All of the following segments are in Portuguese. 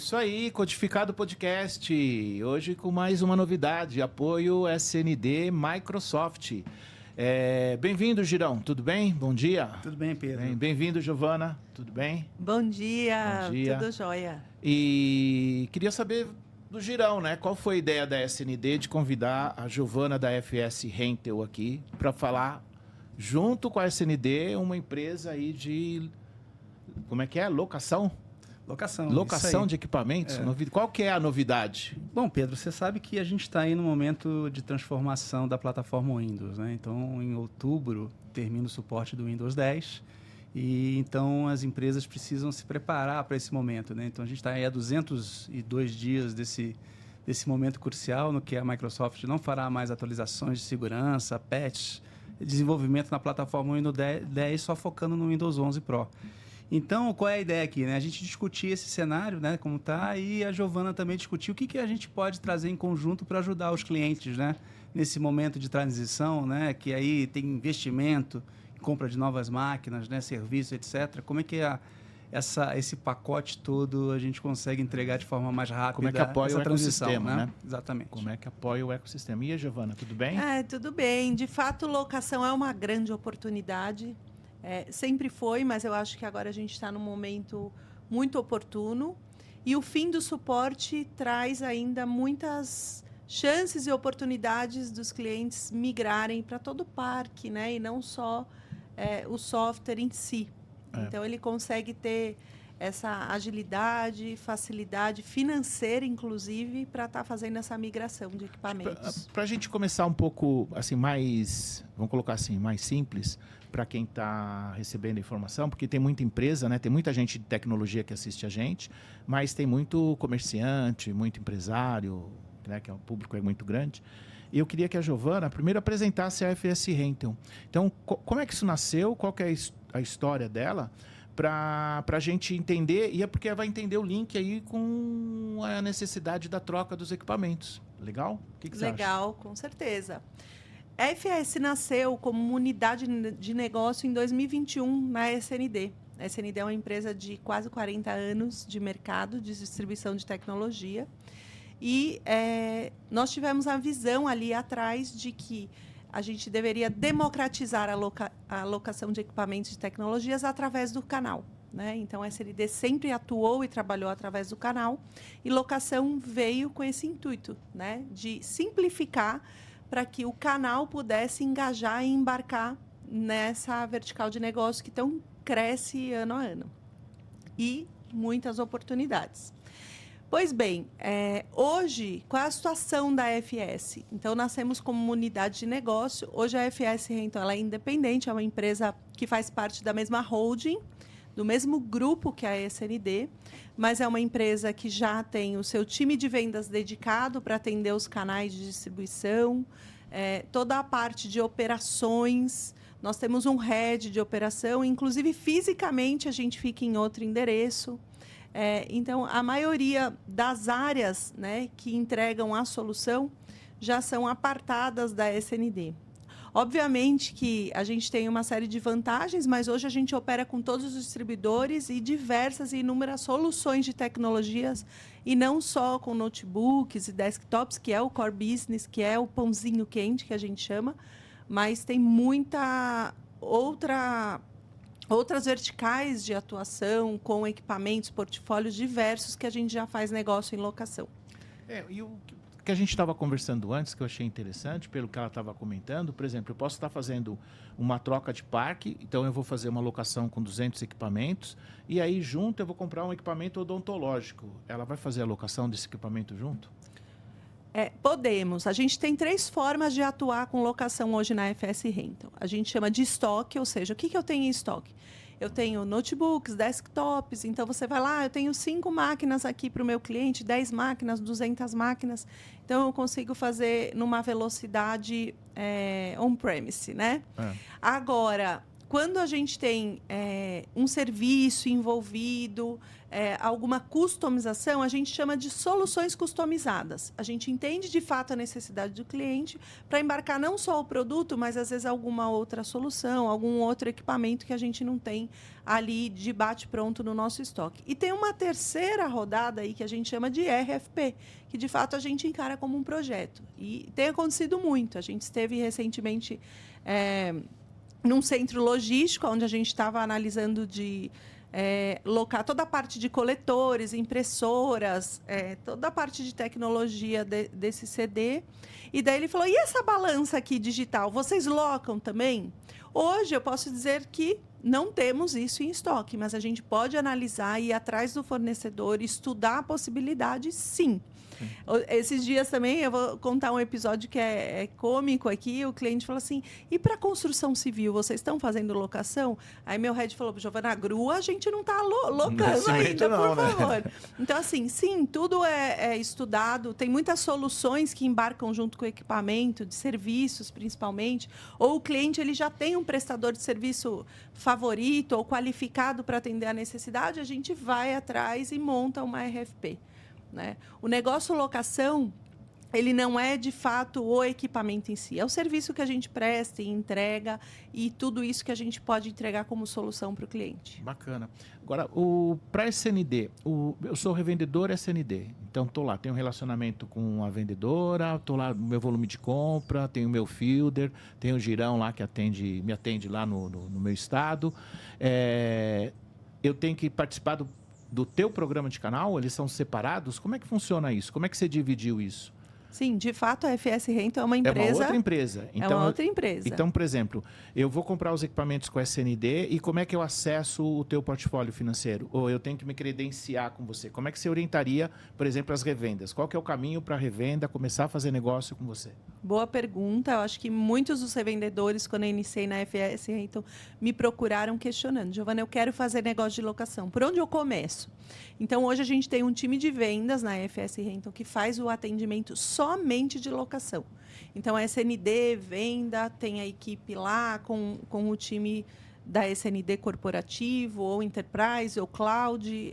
Isso aí, Codificado Podcast. Hoje com mais uma novidade, apoio SND Microsoft. Bem-vindo, Girão, tudo bem? Bom dia. Tudo bem, Pedro. Bem-vindo, Giovana, tudo bem? Bom dia, Bom dia. tudo jóia. E queria saber do Girão, né? Qual foi a ideia da SND de convidar a Giovana da FS Rental aqui para falar, junto com a SND, uma empresa aí de... Como é que é? Locação? Locação de equipamentos? Qual que é a novidade? Bom, Pedro, você sabe que a gente está aí no momento de transformação da plataforma Windows, né? Então, em outubro, termina o suporte do Windows 10 e então as empresas precisam se preparar para esse momento, né? Então, a gente está aí há 202 dias desse momento crucial no que a Microsoft não fará mais atualizações de segurança, patch, desenvolvimento na plataforma Windows 10 só focando no Windows 11 Pro. Então, qual é a ideia aqui, né? A gente discutir esse cenário, né, como está, e a Giovana também discutir o que a gente pode trazer em conjunto para ajudar os clientes, né, nesse momento de transição, né, que aí tem investimento, compra de novas máquinas, né, serviço, etc. Como é que esse pacote todo a gente consegue entregar de forma mais rápida? Como é que apoia o ecossistema, né? Exatamente. Como é que apoia o ecossistema? E a Giovana, tudo bem? Tudo bem. De fato, locação é uma grande oportunidade. Sempre foi, mas eu acho que agora a gente está num momento muito oportuno. E o fim do suporte traz ainda muitas chances e oportunidades dos clientes migrarem para todo o parque, né? E não só o software em si. Então, ele consegue ter essa agilidade, facilidade financeira, inclusive, para estar fazendo essa migração de equipamentos. Para a gente começar um pouco assim, mais, vamos colocar assim, mais simples, para quem está recebendo a informação, porque tem muita empresa, né? Tem muita gente de tecnologia que assiste a gente, mas tem muito comerciante, muito empresário, né? Que o público é muito grande. E eu queria que a Giovana primeiro apresentasse a FS Rental. Então, como é que isso nasceu? Qual que é a história dela? Para a gente entender, e é porque vai entender o link aí com a necessidade da troca dos equipamentos. Legal? O que você acha? Legal, com certeza. A FS nasceu como unidade de negócio em 2021 na SND. A SND é uma empresa de quase 40 anos de mercado de distribuição de tecnologia. E nós tivemos a visão ali atrás de que a gente deveria democratizar a locação de equipamentos de tecnologias através do canal, né? Então, a SND sempre atuou e trabalhou através do canal. E locação veio com esse intuito, né, de simplificar para que o canal pudesse engajar e embarcar nessa vertical de negócio que tão cresce ano a ano. E muitas oportunidades. Pois bem, hoje, qual é a situação da FS? Então, nascemos como uma unidade de negócio. Hoje, a FS Rental ela é independente, é uma empresa que faz parte da mesma holding, do mesmo grupo que a SND, mas é uma empresa que já tem o seu time de vendas dedicado para atender os canais de distribuição, toda a parte de operações. Nós temos um head de operação, inclusive fisicamente a gente fica em outro endereço. Então, a maioria das áreas, né, que entregam a solução já são apartadas da SND. Obviamente que a gente tem uma série de vantagens, mas hoje a gente opera com todos os distribuidores e diversas e inúmeras soluções de tecnologias, e não só com notebooks e desktops, que é o core business, que é o pãozinho quente, que a gente chama, mas tem muita outras verticais de atuação com equipamentos, portfólios diversos que a gente já faz negócio em locação. E o que a gente estava conversando antes, que eu achei interessante, pelo que ela estava comentando, por exemplo, eu posso estar fazendo uma troca de parque, então eu vou fazer uma locação com 200 equipamentos, e aí junto eu vou comprar um equipamento odontológico. Ela vai fazer a locação desse equipamento junto? Podemos. A gente tem 3 formas de atuar com locação hoje na FS Rental. A gente chama de estoque, ou seja, o que eu tenho em estoque? Eu tenho notebooks, desktops, então você vai lá, eu tenho 5 máquinas aqui para o meu cliente, 10 máquinas, 200 máquinas, então eu consigo fazer numa velocidade on-premise, né? Agora, quando a gente tem um serviço envolvido, alguma customização, a gente chama de soluções customizadas. A gente entende de fato a necessidade do cliente para embarcar não só o produto, mas às vezes alguma outra solução, algum outro equipamento que a gente não tem ali de bate-pronto no nosso estoque. E tem uma terceira rodada aí que a gente chama de RFP, que de fato a gente encara como um projeto. E tem acontecido muito. A gente esteve recentemente num centro logístico, onde a gente estava analisando de locar toda a parte de coletores, impressoras, toda a parte de tecnologia desse CD. E daí ele falou, e essa balança aqui digital, vocês locam também? Hoje eu posso dizer que não temos isso em estoque, mas a gente pode analisar, ir atrás do fornecedor, estudar a possibilidade, sim. Esses dias também, eu vou contar um episódio que é cômico aqui. O cliente falou assim, e para construção civil, vocês estão fazendo locação? Aí meu head falou, Giovana, a grua a gente não está locando ainda, por favor. Né? Então, assim, sim, tudo é estudado. Tem muitas soluções que embarcam junto com o equipamento, de serviços, principalmente. Ou o cliente ele já tem um prestador de serviço favorito ou qualificado para atender a necessidade, a gente vai atrás e monta uma RFP. Né? O negócio locação, ele não é, de fato, o equipamento em si. É o serviço que a gente presta e entrega e tudo isso que a gente pode entregar como solução para o cliente. Bacana. Agora, para SND, eu sou revendedor SND. Então, estou lá, tenho um relacionamento com a vendedora, estou lá no meu volume de compra, tenho o meu fielder, tenho o girão lá que me atende lá no meu estado. Eu tenho que participar do teu programa de canal? Eles são separados? Como é que funciona isso? Como é que você dividiu isso? Sim, de fato, a FS Rental é uma empresa... É uma outra empresa. Então, é uma outra empresa. Então, por exemplo, eu vou comprar os equipamentos com SND e como é que eu acesso o teu portfólio financeiro? Ou eu tenho que me credenciar com você? Como é que você orientaria, por exemplo, as revendas? Qual que é o caminho para a revenda começar a fazer negócio com você? Boa pergunta. Eu acho que muitos dos revendedores, quando eu iniciei na FS Rental, me procuraram questionando. Giovana, eu quero fazer negócio de locação. Por onde eu começo? Então, hoje a gente tem um time de vendas na FS Rental que faz o atendimento somente de locação. Então, a SND, venda, tem a equipe lá com o time da SND corporativo, ou enterprise, ou cloud.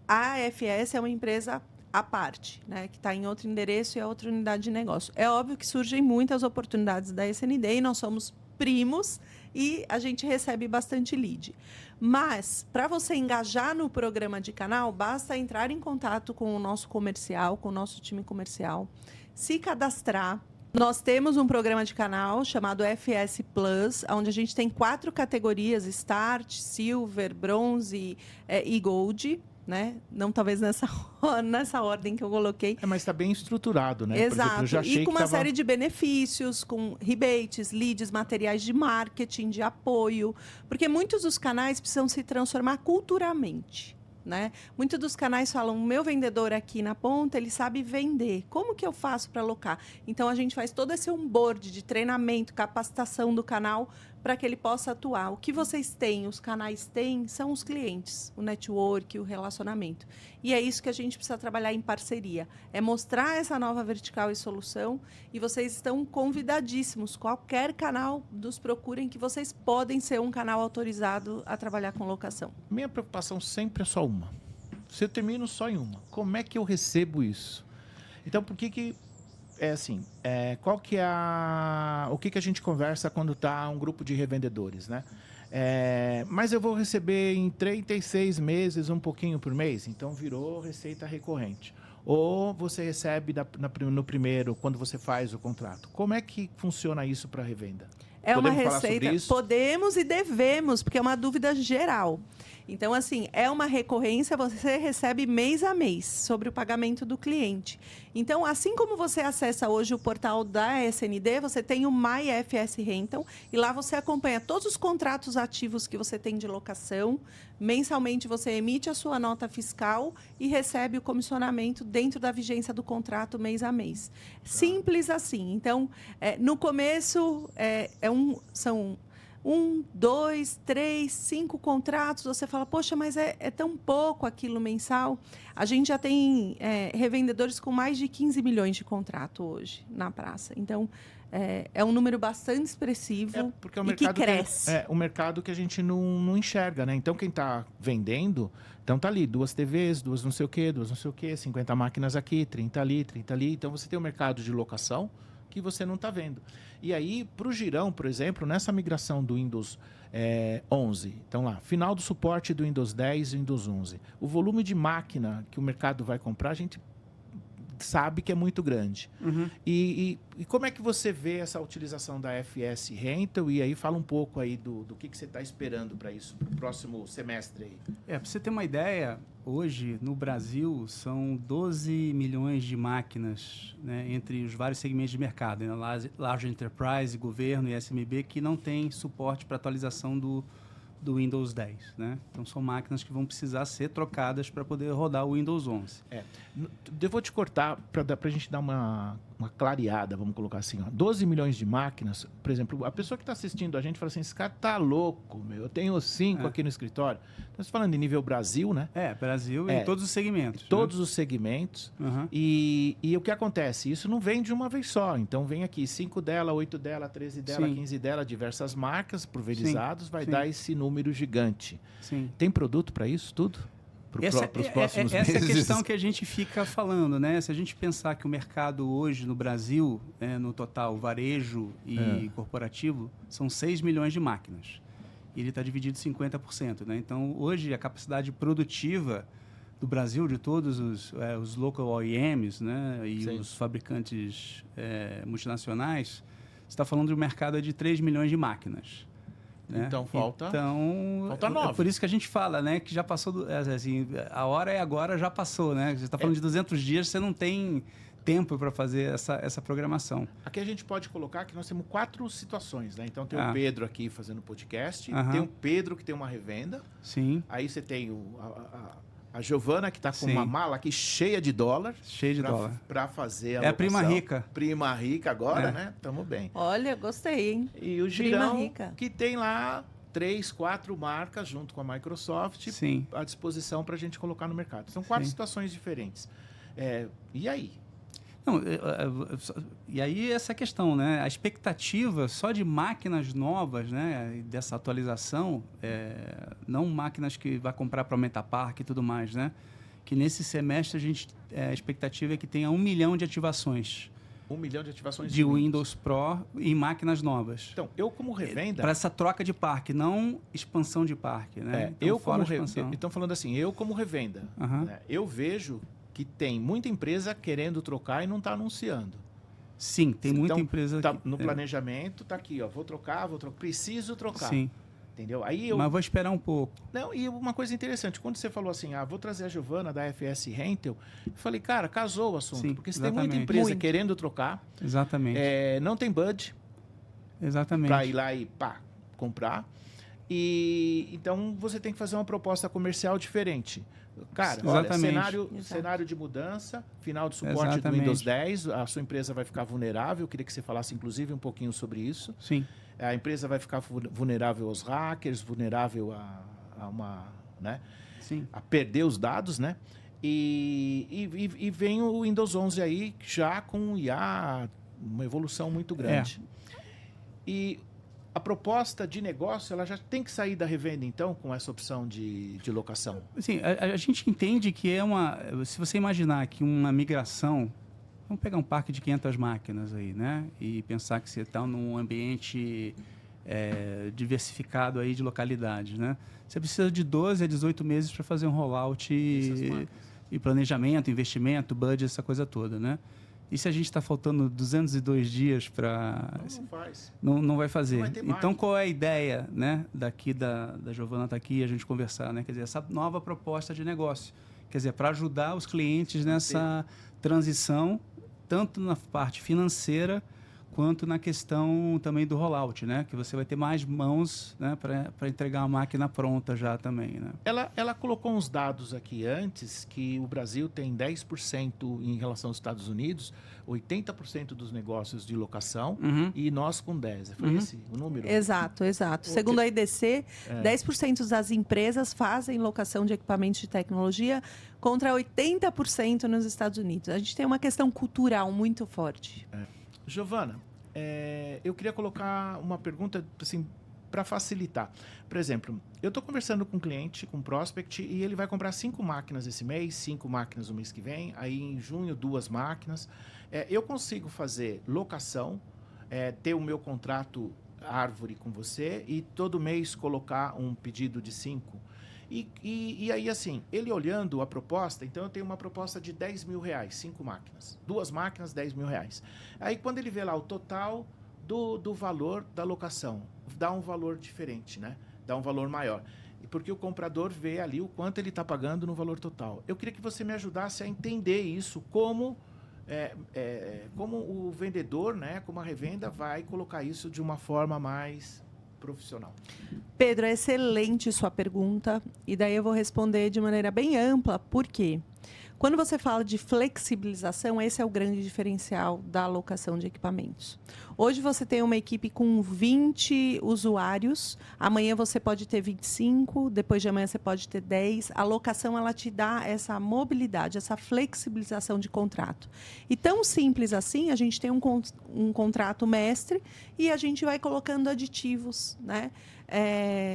A FS é uma empresa à parte, né, que está em outro endereço e é outra unidade de negócio. É óbvio que surgem muitas oportunidades da SND e nós somos primos e a gente recebe bastante lead. Mas, para você engajar no programa de canal, basta entrar em contato com o nosso comercial, com o nosso time comercial, se cadastrar. Nós temos um programa de canal chamado FS Plus, onde a gente tem 4 categorias, Start, Silver, Bronze e Gold. Né? Não talvez nessa ordem que eu coloquei. Mas está bem estruturado, né? Exato. Por exemplo, eu já achei e com uma que série de benefícios, com rebates, leads, materiais de marketing, de apoio. Porque muitos dos canais precisam se transformar culturalmente. Né? Muitos dos canais falam, o meu vendedor aqui na ponta, ele sabe vender. Como que eu faço para alocar? Então, a gente faz todo esse onboard de treinamento, capacitação do canal para que ele possa atuar. O que vocês têm, os canais têm, são os clientes, o network, o relacionamento. E é isso que a gente precisa trabalhar em parceria. É mostrar essa nova vertical e solução e vocês estão convidadíssimos. Qualquer canal nos procurem que vocês podem ser um canal autorizado a trabalhar com locação. Minha preocupação sempre é só uma. Se eu termino só em uma, como é que eu recebo isso? Então, por que é assim, qual que é o que a gente conversa quando está um grupo de revendedores, né? Mas eu vou receber em 36 meses, um pouquinho por mês, então virou receita recorrente. Ou você recebe no primeiro, quando você faz o contrato. Como é que funciona isso para a revenda? Podemos uma receita, podemos e devemos, porque é uma dúvida geral. Então, assim, é uma recorrência, você recebe mês a mês sobre o pagamento do cliente. Então, assim como você acessa hoje o portal da SND, você tem o MyFS Rental e lá você acompanha todos os contratos ativos que você tem de locação. Mensalmente, você emite a sua nota fiscal e recebe o comissionamento dentro da vigência do contrato mês a mês. Simples assim. Então, no começo, são 1, 2, 3, 5 contratos, você fala, poxa, mas é tão pouco aquilo mensal. A gente já tem revendedores com mais de 15 milhões de contrato hoje na praça. Então, é um número bastante expressivo porque é um e que cresce. um mercado que a gente não enxerga, né? Então, quem está vendendo, então tá ali, 2 TVs, 2 não sei o quê, 2 não sei o quê, 50 máquinas aqui, 30 ali, 30 ali. Então, você tem um mercado de locação que você não está vendo. E aí, para o Girão, por exemplo, nessa migração do Windows 11, então lá, final do suporte do Windows 10 e Windows 11, o volume de máquina que o mercado vai comprar, a gente sabe que é muito grande. Uhum. E como é que você vê essa utilização da FS Rental? E aí fala um pouco aí do que você está esperando para isso, para o próximo semestre aí. Para você ter uma ideia, hoje no Brasil são 12 milhões de máquinas, né, entre os vários segmentos de mercado, né, Large Enterprise, governo e SMB, que não tem suporte para atualização do Windows 10. Né? Então, são máquinas que vão precisar ser trocadas para poder rodar o Windows 11. Eu vou te cortar para a gente dar uma clareada, vamos colocar assim. 12 milhões de máquinas, por exemplo, a pessoa que está assistindo a gente fala assim, esse cara tá louco, meu, eu tenho 5 aqui no escritório. Estamos falando em nível Brasil, né? Brasil e todos os segmentos. Todos os segmentos. Uhum. E o que acontece? Isso não vem de uma vez só. Então, vem aqui 5 dela, 8 dela, 13 dela, Sim. 15 dela, diversas marcas pulverizados, vai Sim. dar esse número gigante. Sim. Tem produto para isso tudo? Para os próximos meses? Essa é a questão que a gente fica falando, né? Se a gente pensar que o mercado hoje no Brasil, no total, varejo e corporativo, são 6 milhões de máquinas. E ele está dividido em 50%. Né? Então, hoje, a capacidade produtiva do Brasil, de todos os local OEMs, né? E Sim. os fabricantes multinacionais, você está falando de um mercado de 3 milhões de máquinas. Né? Então, falta 9. É por isso que a gente fala, né, que já passou, assim, a hora é agora, já passou, né? Você está falando de 200 dias, você não tem tempo para fazer essa programação. Aqui a gente pode colocar que nós temos 4 situações, né? Então, tem o Pedro aqui fazendo podcast, tem o Pedro que tem uma revenda. Sim. Aí você tem a Giovana, que está com Sim. uma mala aqui cheia de dólar. Cheia de dólar. Para fazer a É a prima rica. Prima rica agora, né? Tamo bem. Olha, gostei, hein? E o Girão, que tem lá 3, 4 marcas junto com a Microsoft Sim. à disposição para a gente colocar no mercado. São 4 situações diferentes. E aí? Não, e aí essa questão, né? A expectativa só de máquinas novas, né? Dessa atualização, não máquinas que vai comprar para aumentar parque e tudo mais, né? Que nesse semestre a expectativa é que tenha 1 milhão de ativações. 1 milhão de ativações de Windows Pro em máquinas novas. Então, eu como revenda... Para essa troca de parque, não expansão de parque, né? Então, falando assim, eu como revenda, né? Eu vejo que tem muita empresa querendo trocar e não está anunciando. Sim, tem muita empresa... No planejamento, está aqui, ó, vou trocar, preciso trocar. Sim. Entendeu? Mas vou esperar um pouco. Não, e uma coisa interessante, quando você falou assim, vou trazer a Giovana da FS Rental, eu falei, cara, casou o assunto. Sim, porque você tem muita empresa querendo trocar. Exatamente. Não tem budget. Exatamente. Para ir lá e comprar. E então você tem que fazer uma proposta comercial diferente. Cara, olha, cenário de mudança, final do suporte do Windows 10, a sua empresa vai ficar vulnerável. Eu queria que você falasse, inclusive, um pouquinho sobre isso. Sim. A empresa vai ficar vulnerável aos hackers, vulnerável a né? Sim. A perder os dados, né? E vem o Windows 11 aí, já com IA, uma evolução muito grande. E a proposta de negócio, ela já tem que sair da revenda, então, com essa opção de locação? Sim, a gente entende que se você imaginar que uma migração... Vamos pegar um parque de 500 máquinas aí, né? E pensar que você está num ambiente diversificado aí de localidades, né? Você precisa de 12 a 18 meses para fazer um rollout e planejamento, investimento, budget, essa coisa toda, né? E se a gente está faltando 202 dias para... Não faz. Não vai fazer. Não vai ter então, qual é a ideia, né? Daqui da Giovana estar aqui e a gente conversar, né? Quer dizer, essa nova proposta de negócio. Quer dizer, para ajudar os clientes nessa transição, tanto na parte financeira quanto na questão também do rollout, né? Que você vai ter mais mãos, né, para entregar a máquina pronta já também, né? Ela colocou uns dados aqui antes, que o Brasil tem 10% em relação aos Estados Unidos, 80% dos negócios de locação, e nós com 10%. Foi esse o número? Exato. Segundo a IDC, 10% das empresas fazem locação de equipamentos de tecnologia contra 80% nos Estados Unidos. A gente tem uma questão cultural muito forte. Giovana, eu queria colocar uma pergunta assim, para facilitar. Por exemplo, eu estou conversando com um cliente, com um prospect, e ele vai comprar 5 máquinas esse mês, 5 máquinas no mês que vem, aí em junho 2 máquinas. Eu consigo fazer locação, ter o meu contrato árvore com você e todo mês colocar um pedido de 5. E aí, assim, ele olhando a proposta, então eu tenho uma proposta de R$10 mil, 5 máquinas. 2 máquinas, R$10 mil. Aí, quando ele vê lá o total do valor da locação, dá um valor diferente, né? Dá um valor maior. Porque o comprador vê ali o quanto ele está pagando no valor total. Eu queria que você me ajudasse a entender isso, como o vendedor, né, como a revenda, vai colocar isso de uma forma mais profissional. Pedro, é excelente sua pergunta, e daí eu vou responder de maneira bem ampla. Por quê? Quando você fala de flexibilização, esse é o grande diferencial da alocação de equipamentos. Hoje você tem uma equipe com 20 usuários, amanhã você pode ter 25, depois de amanhã você pode ter 10. A alocação, ela te dá essa mobilidade, essa flexibilização de contrato. E tão simples assim, a gente tem um contrato mestre e a gente vai colocando aditivos, né,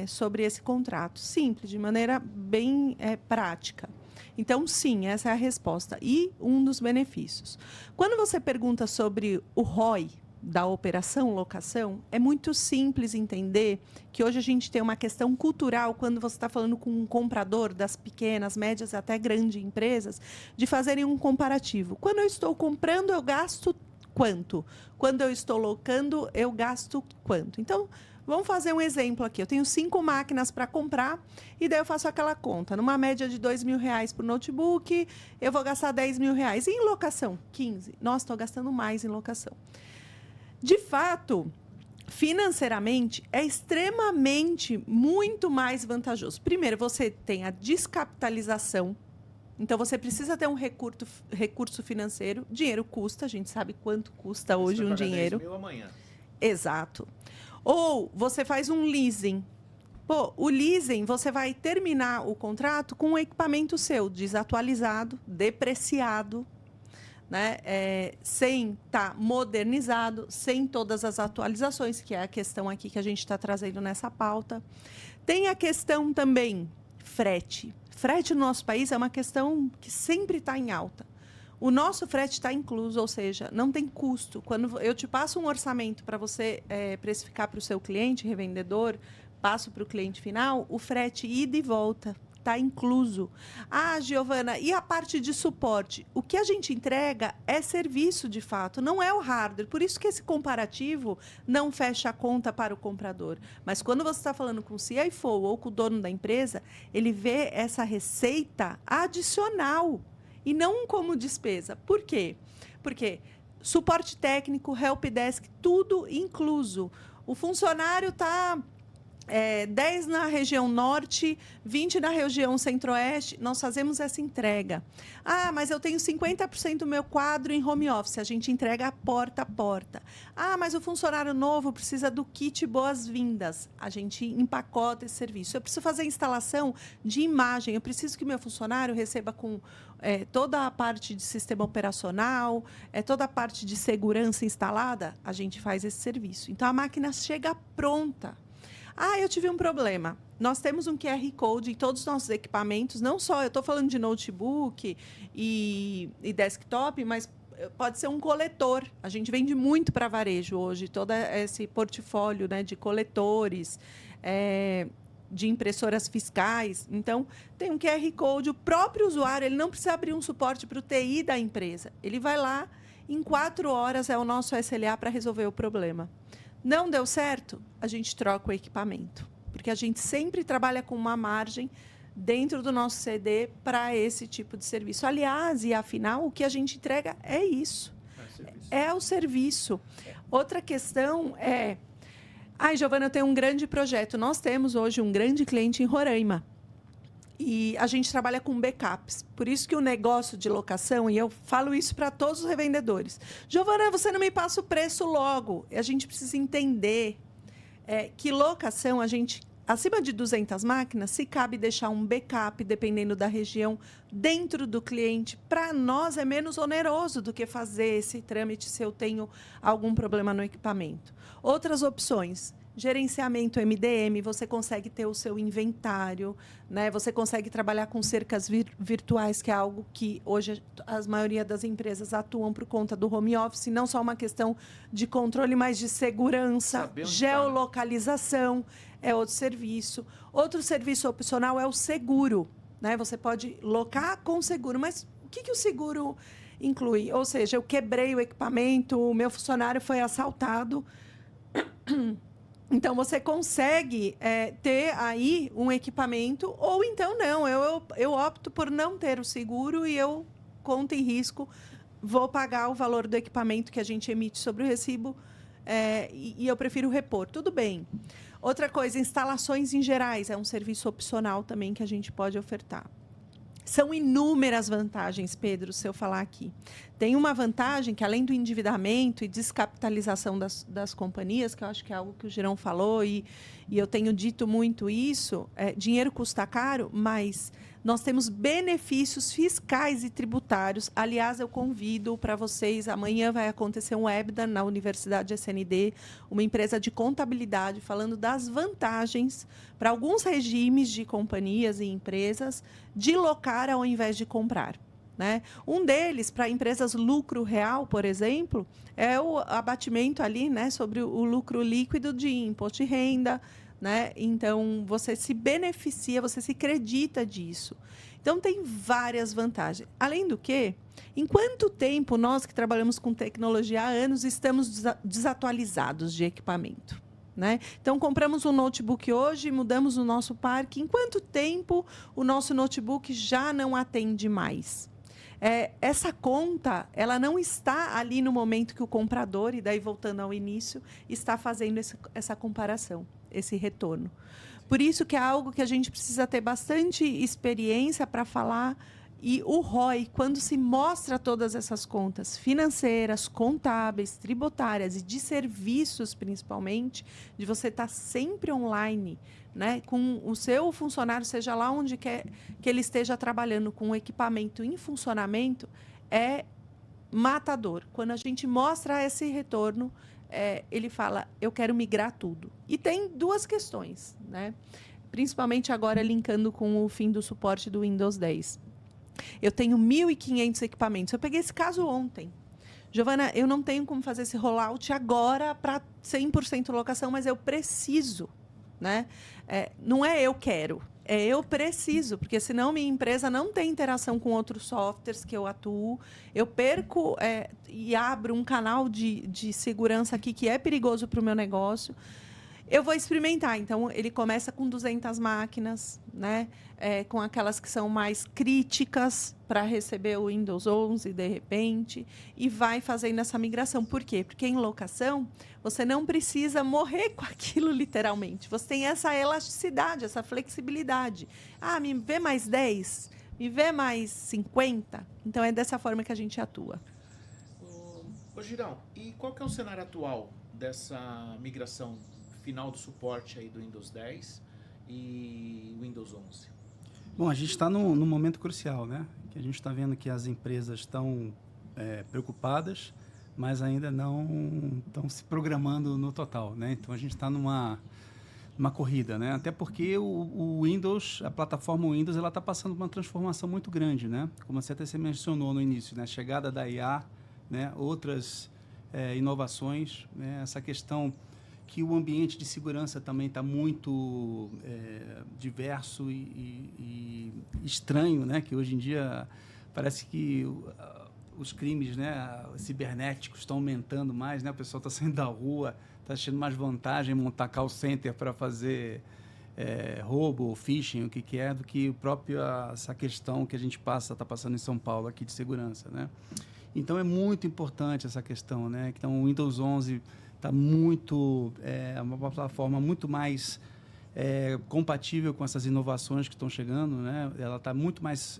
sobre esse contrato. Simples, de maneira bem prática. Então, sim, essa é a resposta. E um dos benefícios. Quando você pergunta sobre o ROI da operação locação, é muito simples entender que hoje a gente tem uma questão cultural, quando você está falando com um comprador das pequenas, médias e até grandes empresas, de fazerem um comparativo. Quando eu estou comprando, eu gasto quanto? Quando eu estou locando, eu gasto quanto? Então, vamos fazer um exemplo aqui. Eu tenho 5 máquinas para comprar e daí eu faço aquela conta. Numa média de R$2 mil por notebook, eu vou gastar R$10 mil. E em locação? 15. Nossa, estou gastando mais em locação. De fato, financeiramente, é extremamente muito mais vantajoso. Primeiro, você tem a descapitalização. Então, você precisa ter um recurso financeiro. Dinheiro custa, a gente sabe quanto custa hoje um dinheiro. R$10 mil amanhã. Exato. Ou você faz um leasing. Pô, o leasing, você vai terminar o contrato com um equipamento seu desatualizado, depreciado, né? Sem estar modernizado, sem todas as atualizações, que é a questão aqui que a gente está trazendo nessa pauta. Tem a questão também frete. Frete no nosso país é uma questão que sempre está em alta. O nosso frete está incluso, ou seja, não tem custo. Quando eu te passo um orçamento para você precificar para o seu cliente, revendedor, passo para o cliente final, o frete ida e volta está incluso. Ah, Giovana, e a parte de suporte? O que a gente entrega é serviço, de fato, não é o hardware. Por isso que esse comparativo não fecha a conta para o comprador. Mas quando você está falando com o CFO ou com o dono da empresa, ele vê essa receita adicional e não como despesa. Por quê? Porque suporte técnico, helpdesk, tudo incluso. O funcionário está 10 na região norte, 20 na região centro-oeste, nós fazemos essa entrega. Ah, mas eu tenho 50% do meu quadro em home office, a gente entrega porta a porta. Ah, mas o funcionário novo precisa do kit boas-vindas, a gente empacota esse serviço. Eu preciso fazer a instalação de imagem, eu preciso que o meu funcionário receba com toda a parte de sistema operacional, toda a parte de segurança instalada, a gente faz esse serviço. Então, a máquina chega pronta. Ah, eu tive um problema. Nós temos um QR Code em todos os nossos equipamentos, não só, eu estou falando de notebook e desktop, mas pode ser um coletor. A gente vende muito para varejo hoje, todo esse portfólio, né, de coletores, de impressoras fiscais. Então, tem um QR Code, o próprio usuário, ele não precisa abrir um suporte para o TI da empresa. Ele vai lá, em 4 horas é o nosso SLA para resolver o problema. Não deu certo, a gente troca o equipamento. Porque a gente sempre trabalha com uma margem dentro do nosso CD para esse tipo de serviço. Aliás, e afinal, o que a gente entrega é isso. É o serviço. Outra questão é... Ai, Giovana, eu tenho um grande projeto. Nós temos hoje um grande cliente em Roraima. E a gente trabalha com backups. Por isso que o negócio de locação, e eu falo isso para todos os revendedores. Giovana, você não me passa o preço logo. A gente precisa entender que locação, a gente, acima de 200 máquinas, se cabe deixar um backup, dependendo da região, dentro do cliente. Para nós é menos oneroso do que fazer esse trâmite se eu tenho algum problema no equipamento. Outras opções... Gerenciamento MDM, você consegue ter o seu inventário, né? Você consegue trabalhar com cercas virtuais, que é algo que hoje a maioria das empresas atuam por conta do home office, não só uma questão de controle, mas de segurança, geolocalização, é outro serviço. Outro serviço opcional é o seguro, né? Você pode locar com seguro, mas o que o seguro inclui? Ou seja, eu quebrei o equipamento, o meu funcionário foi assaltado... Então, você consegue ter aí um equipamento, ou então não. Eu opto por não ter o seguro e eu, conta em risco, vou pagar o valor do equipamento que a gente emite sobre o recibo e eu prefiro repor. Tudo bem. Outra coisa, instalações em gerais. É um serviço opcional também que a gente pode ofertar. São inúmeras vantagens, Pedro, se eu falar aqui. Tem uma vantagem que, além do endividamento e descapitalização das companhias, que eu acho que é algo que o Girão falou, e eu tenho dito muito isso, dinheiro custa caro, mas nós temos benefícios fiscais e tributários. Aliás, eu convido para vocês, amanhã vai acontecer um webinar na Universidade SND, uma empresa de contabilidade, falando das vantagens para alguns regimes de companhias e empresas de locar ao invés de comprar. Né? Um deles, para empresas lucro real, por exemplo, é o abatimento ali, né, sobre o lucro líquido de imposto de renda. Né? Então, você se beneficia, você se acredita disso. Então, tem várias vantagens. Além do que, em quanto tempo nós que trabalhamos com tecnologia há anos estamos desatualizados de equipamento? Né? Então, compramos um notebook hoje, mudamos o nosso parque. Em quanto tempo o nosso notebook já não atende mais? Essa conta, ela não está ali no momento que o comprador, e daí voltando ao início, está fazendo essa comparação, esse retorno. Por isso que é algo que a gente precisa ter bastante experiência para falar. E o ROI, quando se mostra todas essas contas financeiras, contábeis, tributárias e de serviços, principalmente, de você estar sempre online, né, com o seu funcionário, seja lá onde quer que ele esteja trabalhando, com o equipamento em funcionamento, é matador. Quando a gente mostra esse retorno, ele fala, eu quero migrar tudo. E tem duas questões, né? Principalmente agora linkando com o fim do suporte do Windows 10. Eu tenho 1.500 equipamentos. Eu peguei esse caso ontem. Giovana, eu não tenho como fazer esse rollout agora para 100% locação, mas eu preciso. Né? Não é eu quero, é eu preciso, porque senão minha empresa não tem interação com outros softwares que eu atuo. Eu perco e abro um canal de segurança aqui que é perigoso para o meu negócio. Eu vou experimentar. Então, ele começa com 200 máquinas, né? Com aquelas que são mais críticas para receber o Windows 11, de repente, e vai fazendo essa migração. Por quê? Porque em locação, você não precisa morrer com aquilo, literalmente. Você tem essa elasticidade, essa flexibilidade. Ah, me vê mais 10? Me vê mais 50? Então, é dessa forma que a gente atua. Ô Girão, e qual que é o cenário atual dessa migração final do suporte aí do Windows 10 e Windows 11? Bom, a gente está num momento crucial, né? Que a gente está vendo que as empresas estão preocupadas, mas ainda não estão se programando no total, né? Então, a gente está numa corrida, né? Até porque o Windows, a plataforma Windows, ela está passando por uma transformação muito grande, né? Como você até mencionou no início, né? A chegada da IA, né? Outras inovações, né? Essa questão que o ambiente de segurança também está muito diverso e estranho, né? Que hoje em dia parece que os crimes, né, cibernéticos estão aumentando mais, né? O pessoal está saindo da rua, está achando mais vantagem montar call center para fazer roubo, phishing, o que é, do que essa questão que a gente está passando em São Paulo aqui de segurança, né? Então, é muito importante essa questão, né? Então, o Windows 11 está muito... É uma plataforma muito mais compatível com essas inovações que estão chegando, né? Ela está muito mais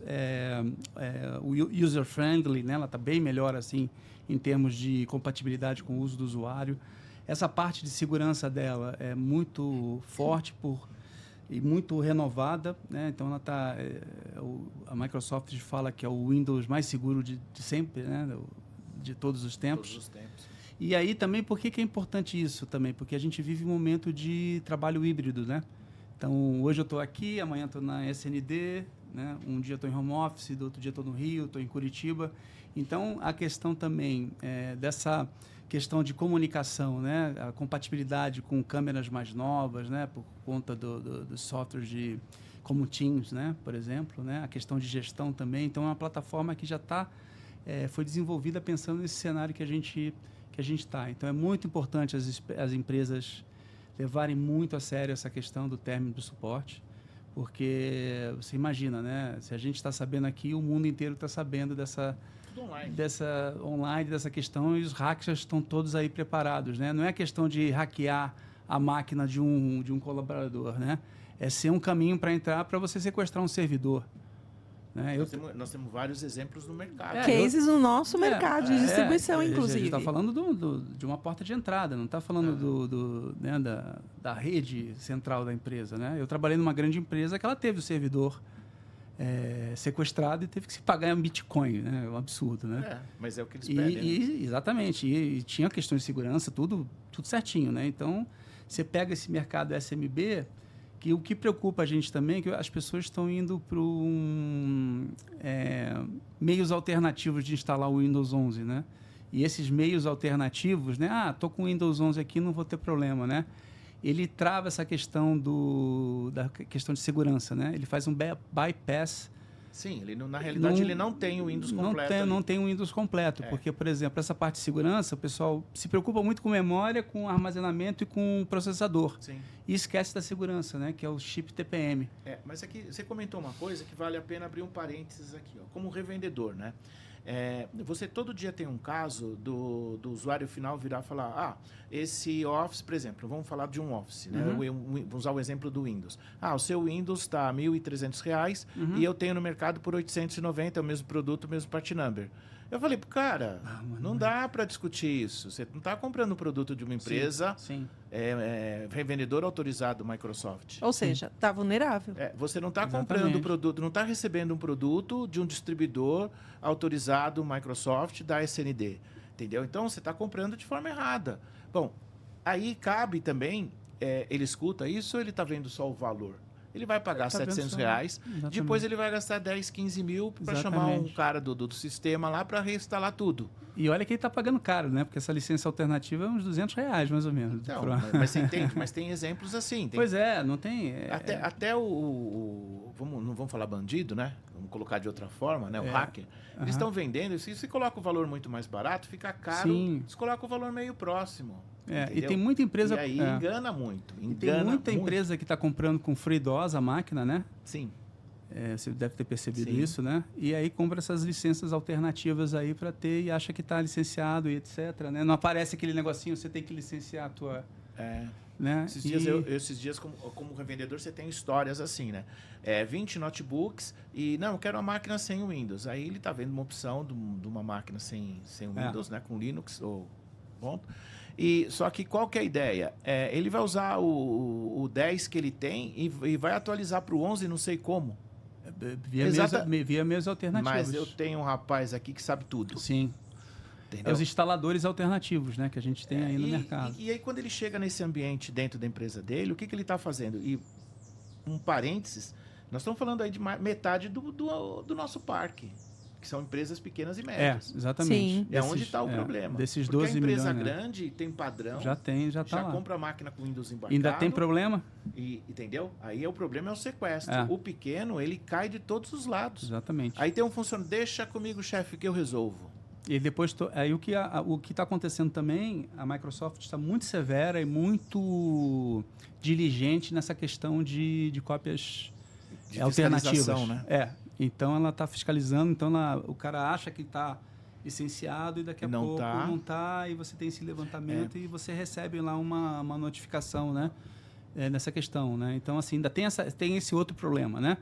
user-friendly, né? Ela está bem melhor, assim, em termos de compatibilidade com o uso do usuário. Essa parte de segurança dela é muito forte e muito renovada, né? Então, ela está... a Microsoft fala que é o Windows mais seguro de sempre, né? De todos os tempos. Todos os tempos. E aí também, por que é importante isso também? Porque a gente vive um momento de trabalho híbrido, né? Então, hoje eu estou aqui, amanhã estou na SND, né? Um dia estou em home office, do outro dia estou no Rio, estou em Curitiba. Então, a questão também dessa questão de comunicação, né? A compatibilidade com câmeras mais novas, né? Por conta dos softwares como Teams, né? Por exemplo, né? A questão de gestão também. Então, é uma plataforma que já foi desenvolvida pensando nesse cenário que a gente está. Então, é muito importante as empresas levarem muito a sério essa questão do término do suporte, porque você imagina, né? Se a gente está sabendo aqui, o mundo inteiro está sabendo dessa questão, e os hackers estão todos aí preparados, né? Não é questão de hackear a máquina de um colaborador, né? É ser um caminho para entrar para você sequestrar um servidor. Né? Nós temos vários exemplos no mercado. Cases no nosso mercado de distribuição, inclusive. A gente está falando de uma porta de entrada, não está falando né, da rede central da empresa. Né? Eu trabalhei numa grande empresa que ela teve o servidor sequestrado e teve que se pagar em Bitcoin. Né? É um absurdo. Né? Mas é o que eles pedem. Exatamente. E tinha questões de segurança, tudo certinho. Né? Então, você pega esse mercado SMB... E o que preocupa a gente também é que as pessoas estão indo para meios alternativos de instalar o Windows 11, né? E esses meios alternativos, né? Estou com o Windows 11 aqui, não vou ter problema, né? Ele trava essa questão da questão de segurança, né? Ele faz um bypass. Sim, na realidade ele não tem o Windows completo. Não tem o Windows completo, porque, por exemplo, essa parte de segurança, o pessoal se preocupa muito com memória, com armazenamento e com processador. Sim. E esquece da segurança, né? Que é o chip TPM. Mas aqui você comentou uma coisa que vale a pena abrir um parênteses aqui, ó, como revendedor, né? Você todo dia tem um caso do usuário final virar e falar, esse Office, por exemplo, vamos falar de um Office, né? Vamos usar o exemplo do Windows. O seu Windows está R$ 1.300 e eu tenho no mercado por R$ 890, é o mesmo produto, o mesmo part number. Eu falei, cara, não dá para discutir isso. Você não está comprando um produto de uma empresa revendedor autorizado Microsoft. Ou seja, está vulnerável. Você não está comprando produto, não está recebendo um produto de um distribuidor autorizado Microsoft da SND. Entendeu? Então, você está comprando de forma errada. Bom, aí cabe também, ele escuta isso ou ele está vendo só o valor? Ele vai pagar R$700, depois ele vai gastar 10, 15 mil para chamar um cara do sistema lá para reinstalar tudo. E olha que ele está pagando caro, né? Porque essa licença alternativa é uns R$200, mais ou menos. Não, mas você entende? Mas tem exemplos assim. Pois não tem... Até não vamos falar bandido, né? Vamos colocar de outra forma, né? O hacker. Eles estão vendendo, se você coloca o valor muito mais barato, fica caro. Sim. Você coloca o valor meio próximo. E tem muita empresa... E aí engana muito. Tem muita empresa que está comprando com FreeDOS a máquina, né? Sim. Você deve ter percebido isso, né? E aí compra essas licenças alternativas aí para ter e acha que está licenciado e etc. Né? Não aparece aquele negocinho, você tem que licenciar a tua... Né? Esses dias como revendedor, você tem histórias assim, né? 20 notebooks e, não, eu quero uma máquina sem Windows. Aí ele está vendo uma opção de uma máquina sem Windows, né? Com Linux ou... Ponto. Só que qual que é a ideia? Ele vai usar o 10 que ele tem e vai atualizar para o 11 não sei como. Via meios alternativos. Mas eu tenho um rapaz aqui que sabe tudo. Sim. Entendeu? Os instaladores alternativos, né, que a gente tem aí no mercado. E aí, quando ele chega nesse ambiente dentro da empresa dele, o que ele está fazendo? E um parênteses, nós estamos falando aí de metade do nosso parque, que são empresas pequenas e médias. Exatamente. Sim. Onde está o problema. Desses 12 Porque a empresa milhões, grande tem padrão. Já está lá. Compra a máquina com Windows embarcado. Ainda tem problema? Entendeu? Aí o problema é o sequestro. O pequeno, ele cai de todos os lados. Exatamente. Aí tem um funcionário, deixa comigo, chefe, que eu resolvo. E depois, aí o que está acontecendo também, a Microsoft está muito severa e muito diligente nessa questão de cópias alternativas. Né? Então ela está fiscalizando, então o cara acha que está licenciado e daqui a Não pouco tá. não está, e você tem esse levantamento e você recebe lá uma notificação, né? Nessa questão, né? Então, assim, ainda tem esse outro problema, né?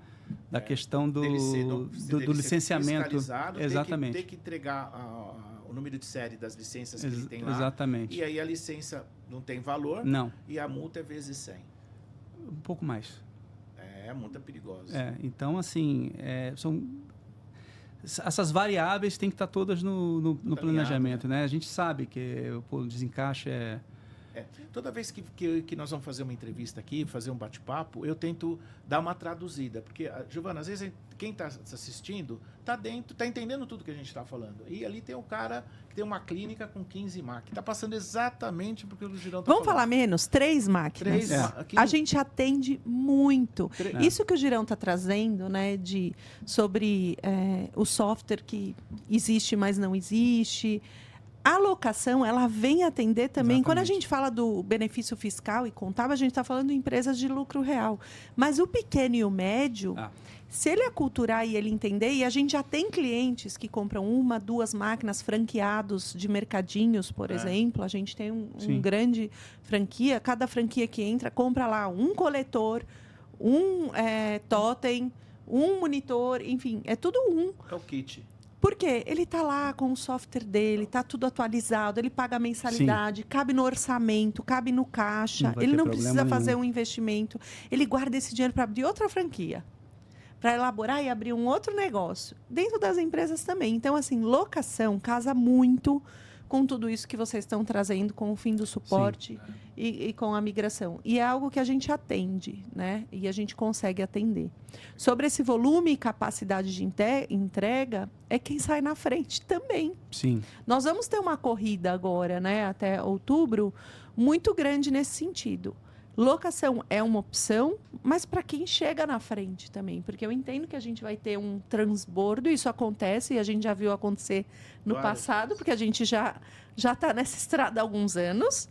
Da questão do licenciamento. Fiscalizado, Exatamente. Ter que entregar o número de série das licenças que ele tem lá. Exatamente. E aí a licença não tem valor. Não. E a multa é vezes 100. Um pouco mais. É multa perigosa. Então, assim, essas variáveis têm que estar todas no planejamento, né? A gente sabe que o desencaixe Toda vez que nós vamos fazer uma entrevista aqui, fazer um bate-papo, eu tento dar uma traduzida. Porque, Giovana, às vezes quem está assistindo está dentro, está entendendo tudo que a gente está falando. E ali tem um cara que tem uma clínica com 15 máquinas. Está passando exatamente porque o Girão está Vamos falar menos? 3 máquinas. A gente atende muito. Isso que o Girão está trazendo, né, sobre o software que existe, mas não existe. A locação, ela vem atender também. Exatamente. Quando a gente fala do benefício fiscal e contábil, a gente está falando de empresas de lucro real. Mas o pequeno e o médio, se ele aculturar e ele entender, e a gente já tem clientes que compram 1, 2 máquinas franqueados de mercadinhos, por exemplo. A gente tem um grande franquia. Cada franquia que entra, compra lá um coletor, um totem, um monitor, enfim, é tudo um. É o kit. Por quê? Ele está lá com o software dele, está tudo atualizado, ele paga a mensalidade, cabe no orçamento, cabe no caixa, ele não precisa fazer um investimento, ele guarda esse dinheiro para abrir outra franquia, para elaborar e abrir um outro negócio, dentro das empresas também. Então, assim, locação casa muito com tudo isso que vocês estão trazendo, com o fim do suporte e com a migração. E é algo que a gente atende, né? E a gente consegue atender. Sobre esse volume e capacidade de entrega, é quem sai na frente também. Sim. Nós vamos ter uma corrida agora, né, até outubro, muito grande nesse sentido. Locação é uma opção, mas para quem chega na frente também, porque eu entendo que a gente vai ter um transbordo, isso acontece e a gente já viu acontecer no passado, porque a gente já está nessa estrada há alguns anos,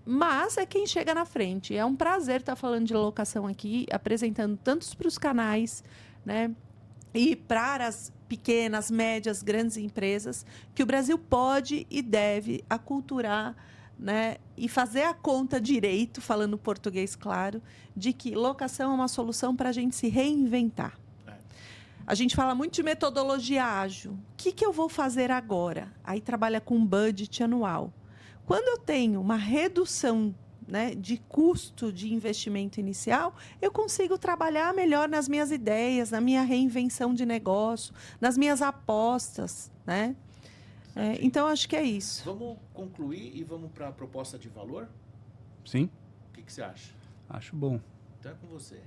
mas é quem chega na frente. É um prazer estar falando de locação aqui, apresentando tantos para os canais, né, e para as pequenas, médias, grandes empresas, que o Brasil pode e deve aculturar, né, e fazer a conta direito, falando português claro, de que locação é uma solução para a gente se reinventar. A gente fala muito de metodologia ágil. O que eu vou fazer agora? Aí trabalha com budget anual. Quando eu tenho uma redução, né, de custo de investimento inicial, eu consigo trabalhar melhor nas minhas ideias, na minha reinvenção de negócio, nas minhas apostas, né? Então, acho que é isso. Vamos concluir e vamos para a proposta de valor? Sim. O que você acha? Acho bom. Então é com você.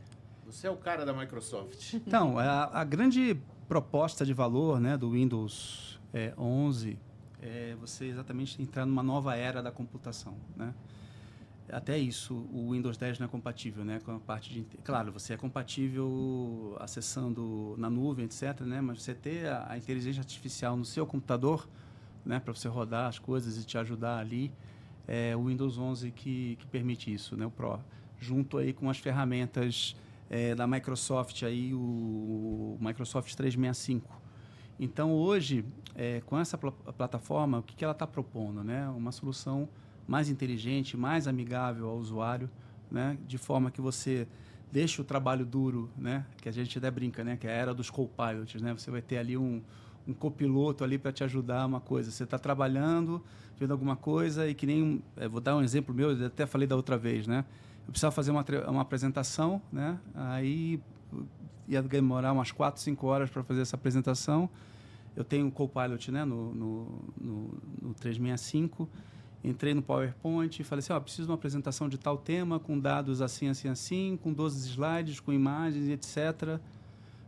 Você é o cara da Microsoft. Então, a grande proposta de valor, né, do Windows 11 é você exatamente entrar numa nova era da computação, né? Até isso, o Windows 10 não é compatível, né, com a parte de... Claro, você é compatível acessando na nuvem, etc., né, mas você ter a inteligência artificial no seu computador, né, para você rodar as coisas e te ajudar ali, é o Windows 11 que permite isso, né, o Pro, junto aí com as ferramentas da Microsoft, aí, o Microsoft 365. Então, hoje, com essa plataforma, o que ela está propondo? Né? Uma solução mais inteligente, mais amigável ao usuário, né? De forma que você deixe o trabalho duro, né? Que a gente até brinca, né? Que é a era dos copilots, né? Você vai ter ali um copiloto ali para te ajudar uma coisa. Você está trabalhando, vendo alguma coisa e que nem... vou dar um exemplo meu, eu até falei da outra vez, né? Eu precisava fazer uma apresentação, né? Aí ia demorar umas 4, 5 horas para fazer essa apresentação. Eu tenho um Copilot, né, no 365. Entrei no PowerPoint e falei assim, preciso de uma apresentação de tal tema, com dados assim, assim, assim, com 12 slides, com imagens, etc.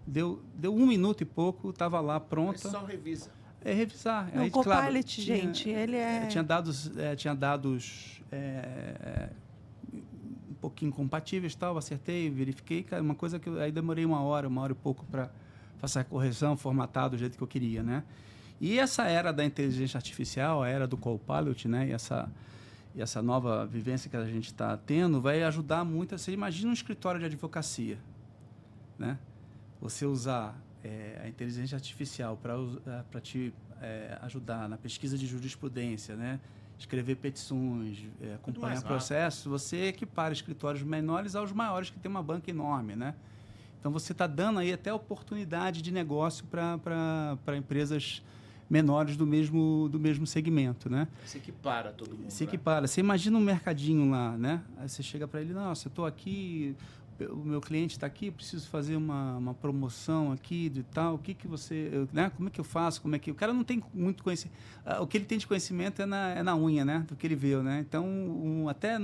Deu 1 minuto e pouco, estava lá pronta. Só revisa. Revisar. O Copilot, gente, ele é... Tinha dados um pouquinho compatíveis, tal, acertei, verifiquei, uma coisa que aí demorei 1 hora e pouco para fazer a correção, formatar do jeito que eu queria, né? E essa era da inteligência artificial, a era do Copilot, né? E essa nova vivência que a gente está tendo vai ajudar muito. Você imagina um escritório de advocacia, né? Você usar a inteligência artificial para te ajudar na pesquisa de jurisprudência, né? Escrever petições, acompanhar processos, você equipara escritórios menores aos maiores que tem uma banca enorme, né? Então, você está dando aí até oportunidade de negócio para empresas menores do mesmo segmento, né? Se equipara todo mundo. Se equipara. Você imagina um mercadinho lá, né? Aí você chega para ele, nossa, eu estou aqui, o meu cliente está aqui, preciso fazer uma promoção aqui de tal, o que você, né? Como é que eu faço? Como é que o cara não tem muito conhecimento? O que ele tem de conhecimento é na unha, né? Do que ele viu, né? Então, até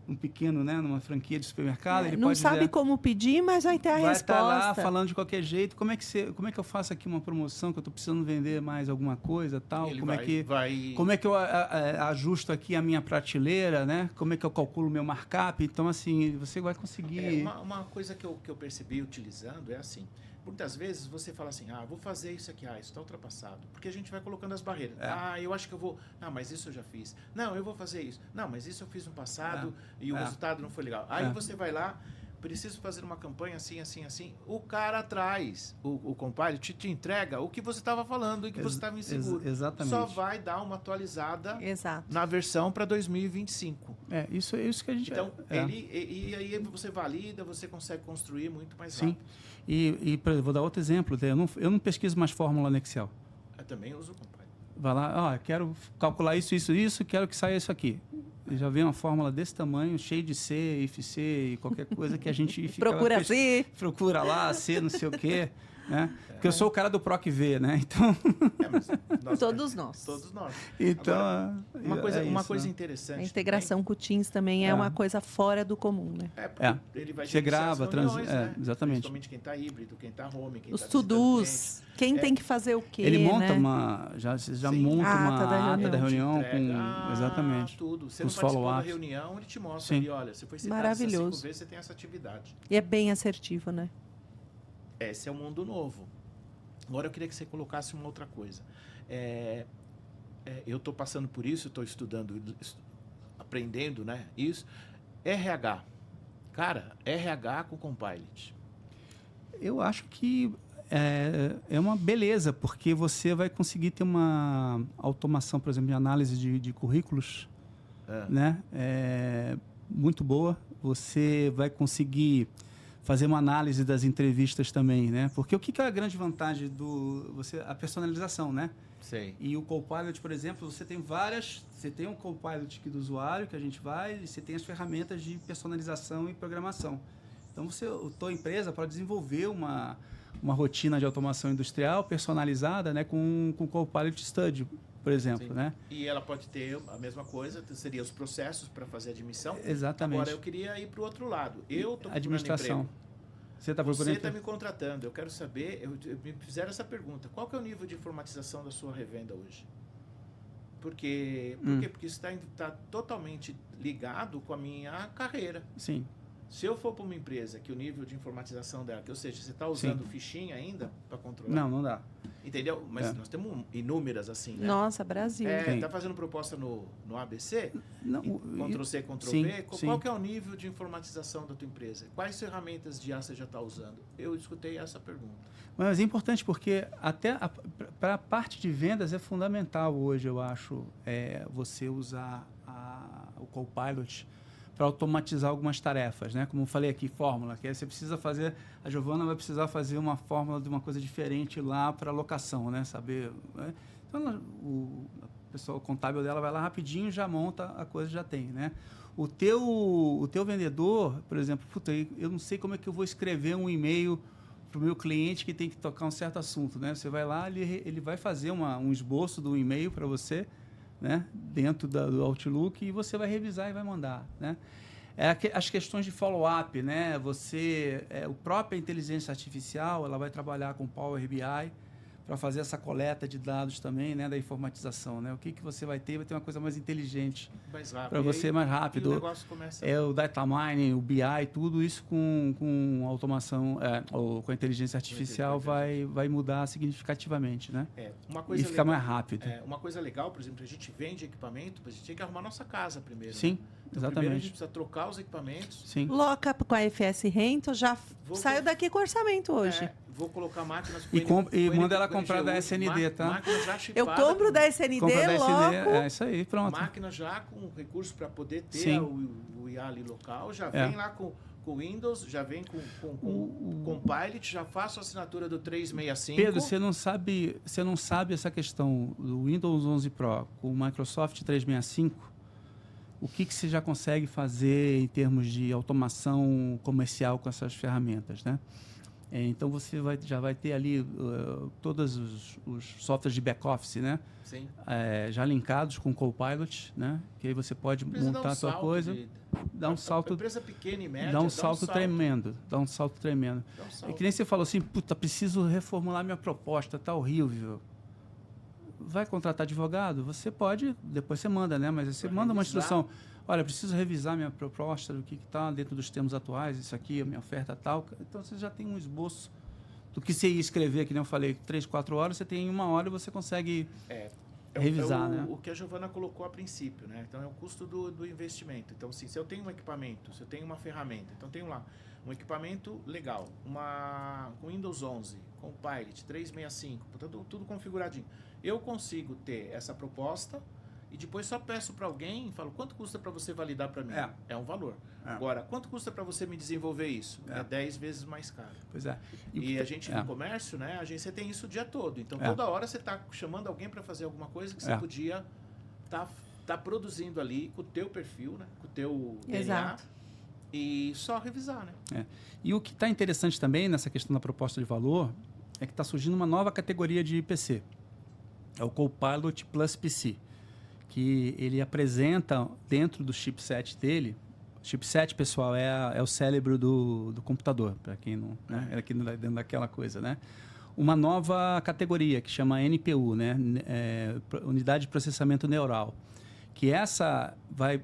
um pequeno, né, numa franquia de supermercado, ele não pode sabe dizer, como pedir, mas vai ter a resposta. Vai estar lá falando de qualquer jeito. Como é que eu faço aqui uma promoção que eu estou precisando vender mais alguma coisa, tal? Como é que eu ajusto aqui a minha prateleira, né? Como é que eu calculo o meu markup? Então, assim, você vai conseguir. Uma coisa que eu percebi utilizando é assim. Muitas vezes você fala assim, vou fazer isso aqui, isso está ultrapassado. Porque a gente vai colocando as barreiras. Eu acho que eu vou... Não, mas isso eu já fiz. Não, eu vou fazer isso. Não, mas isso eu fiz no passado e o resultado não foi legal. Aí você vai lá, preciso fazer uma campanha assim, assim, assim. O cara traz, o Copilot te entrega o que você estava falando e que você estava inseguro. Exatamente. Só vai dar uma atualizada na versão para 2025. Isso que a gente... Então, e aí você valida, você consegue construir muito mais rápido. Sim. E vou dar outro exemplo. Eu não pesquiso mais fórmula no Excel. Eu também uso o Copilot. Vai lá, quero calcular isso, quero que saia isso aqui. Já vem uma fórmula desse tamanho, cheia de C, if C e qualquer coisa que a gente fica procura C. Procura lá, C, não sei o quê. Né? Porque eu sou o cara do PROC V, né? Então... Todos nós. Então, agora, uma coisa interessante. A integração com o Teams também é uma coisa fora do comum, né? Ele vai você grava, né? Exatamente. Principalmente quem está híbrido, quem está home, quem os está to-dos, quem tem que fazer o quê, ele monta né? já monta uma ata da reunião com exatamente. Tudo. Você com os não participou da follow-ups. reunião, ele te mostra ali, olha, você foi citado essas 5 vezes, você tem essa atividade. E é bem assertivo, né? Esse é o mundo novo. Agora eu queria que você colocasse uma outra coisa. Eu estou passando por isso, estou estudando, aprendendo, né? Isso. RH. Cara, RH com Copilot. Eu acho que é uma beleza, porque você vai conseguir ter uma automação, por exemplo, de análise de currículos, né? Muito boa. Você vai conseguir fazer uma análise das entrevistas também, né? Porque o que é a grande vantagem a personalização, né? Sei. E o Copilot, por exemplo, você tem um Copilot aqui do usuário que a gente e você tem as ferramentas de personalização e programação. Então, a tua empresa pode desenvolver uma rotina de automação industrial personalizada, né, com o Copilot Studio, por exemplo, né? E ela pode ter a mesma coisa, seria os processos para fazer a admissão. Exatamente. Agora, eu queria ir para o outro lado. Eu estou administração. Você está me contratando. Eu quero saber, me fizeram essa pergunta. Qual que é o nível de informatização da sua revenda hoje? Por quê? Porque isso está totalmente ligado com a minha carreira. Sim. Se eu for para uma empresa que o nível de informatização dela, ou seja, você está usando fichinha ainda para controlar? Não dá. Entendeu? Mas nós temos inúmeras assim, né? Nossa, Brasil. Está fazendo proposta no ABC? Não, Ctrl-C, Ctrl-V? Qual que é o nível de informatização da tua empresa? Quais ferramentas de IA você já está usando? Eu escutei essa pergunta. Mas é importante porque até para a parte de vendas é fundamental hoje, eu acho, você usar o Copilot para automatizar algumas tarefas, né? Como eu falei aqui, fórmula, que aí você precisa fazer, a Giovana vai precisar fazer uma fórmula de uma coisa diferente lá para locação, né? Saber, né? Então, o pessoal contábil dela vai lá rapidinho, já monta a coisa, já tem, né? O teu vendedor, por exemplo, eu não sei como é que eu vou escrever um e-mail para o meu cliente que tem que tocar um certo assunto, né? Você vai lá, ele vai fazer um esboço do e-mail para você, né, dentro do Outlook, e você vai revisar e vai mandar, né? As questões de follow-up, né? A própria inteligência artificial, ela vai trabalhar com Power BI para fazer essa coleta de dados também, né, da informatização, né? O que você vai ter uma coisa mais inteligente para você, mais rápido. E o negócio começa... o data mining, o BI, tudo isso com automação, ou com a inteligência artificial vai mudar significativamente, né? E ficar mais rápido. Uma coisa legal, por exemplo, a gente vende equipamento, mas a gente tem que arrumar nossa casa primeiro. Sim. Né? Então, exatamente. Primeiro a gente precisa trocar os equipamentos. Sim. Loca com a FS Rent, eu já saio daqui com orçamento hoje. vou colocar máquinas e manda ela comprar da SND, tá? Máquina já Eu chipada, compro da SND logo. É isso aí, pronto. Máquina já com recurso para poder ter Sim. o IA ali local, já vem lá com Windows, já vem com Copilot, já faço a assinatura do 365. Pedro, você não sabe essa questão do Windows 11 Pro com o Microsoft 365, o que você já consegue fazer em termos de automação comercial com essas ferramentas, né? Então, você já vai ter ali todos os softwares de back-office, né? Sim. Já linkados com o Copilot, né? Que aí você pode montar a sua coisa, dar um salto... Empresa pequena e média, dá um salto tremendo. É que nem você falou assim, puta, preciso reformular minha proposta, tá horrível. Vai contratar advogado? Você pode, depois você manda, né? Mas você manda uma instrução. Olha, preciso revisar minha proposta, o que está dentro dos termos atuais, isso aqui, a minha oferta tal. Então, você já tem um esboço do que você ia escrever, que nem eu falei, 3, 4 horas, você tem em 1 hora e você consegue revisar, né? O que a Giovana colocou a princípio, né? Então, é o custo do investimento. Então, assim, se eu tenho um equipamento, se eu tenho uma ferramenta, então tenho lá um equipamento legal, com Windows 11, com Pilot, 365, tudo configuradinho. Eu consigo ter essa proposta e depois só peço para alguém e falo, quanto custa para você validar para mim? É um valor. Agora, quanto custa para você me desenvolver isso? É 10 vezes mais caro. Pois é. E a gente no comércio, né? A gente tem isso o dia todo. Então, toda hora você está chamando alguém para fazer alguma coisa que você podia tá produzindo ali com o teu perfil, né? Com o teu DNA. E só revisar, né? E o que está interessante também nessa questão da proposta de valor é que está surgindo uma nova categoria de PC. É o Copilot Plus PC, que ele apresenta dentro do chipset dele. Chipset, pessoal, é o cérebro do computador, para quem não... Né? É aqui dentro daquela coisa, né? Uma nova categoria que chama NPU, né? Unidade de Processamento Neural. Que essa vai...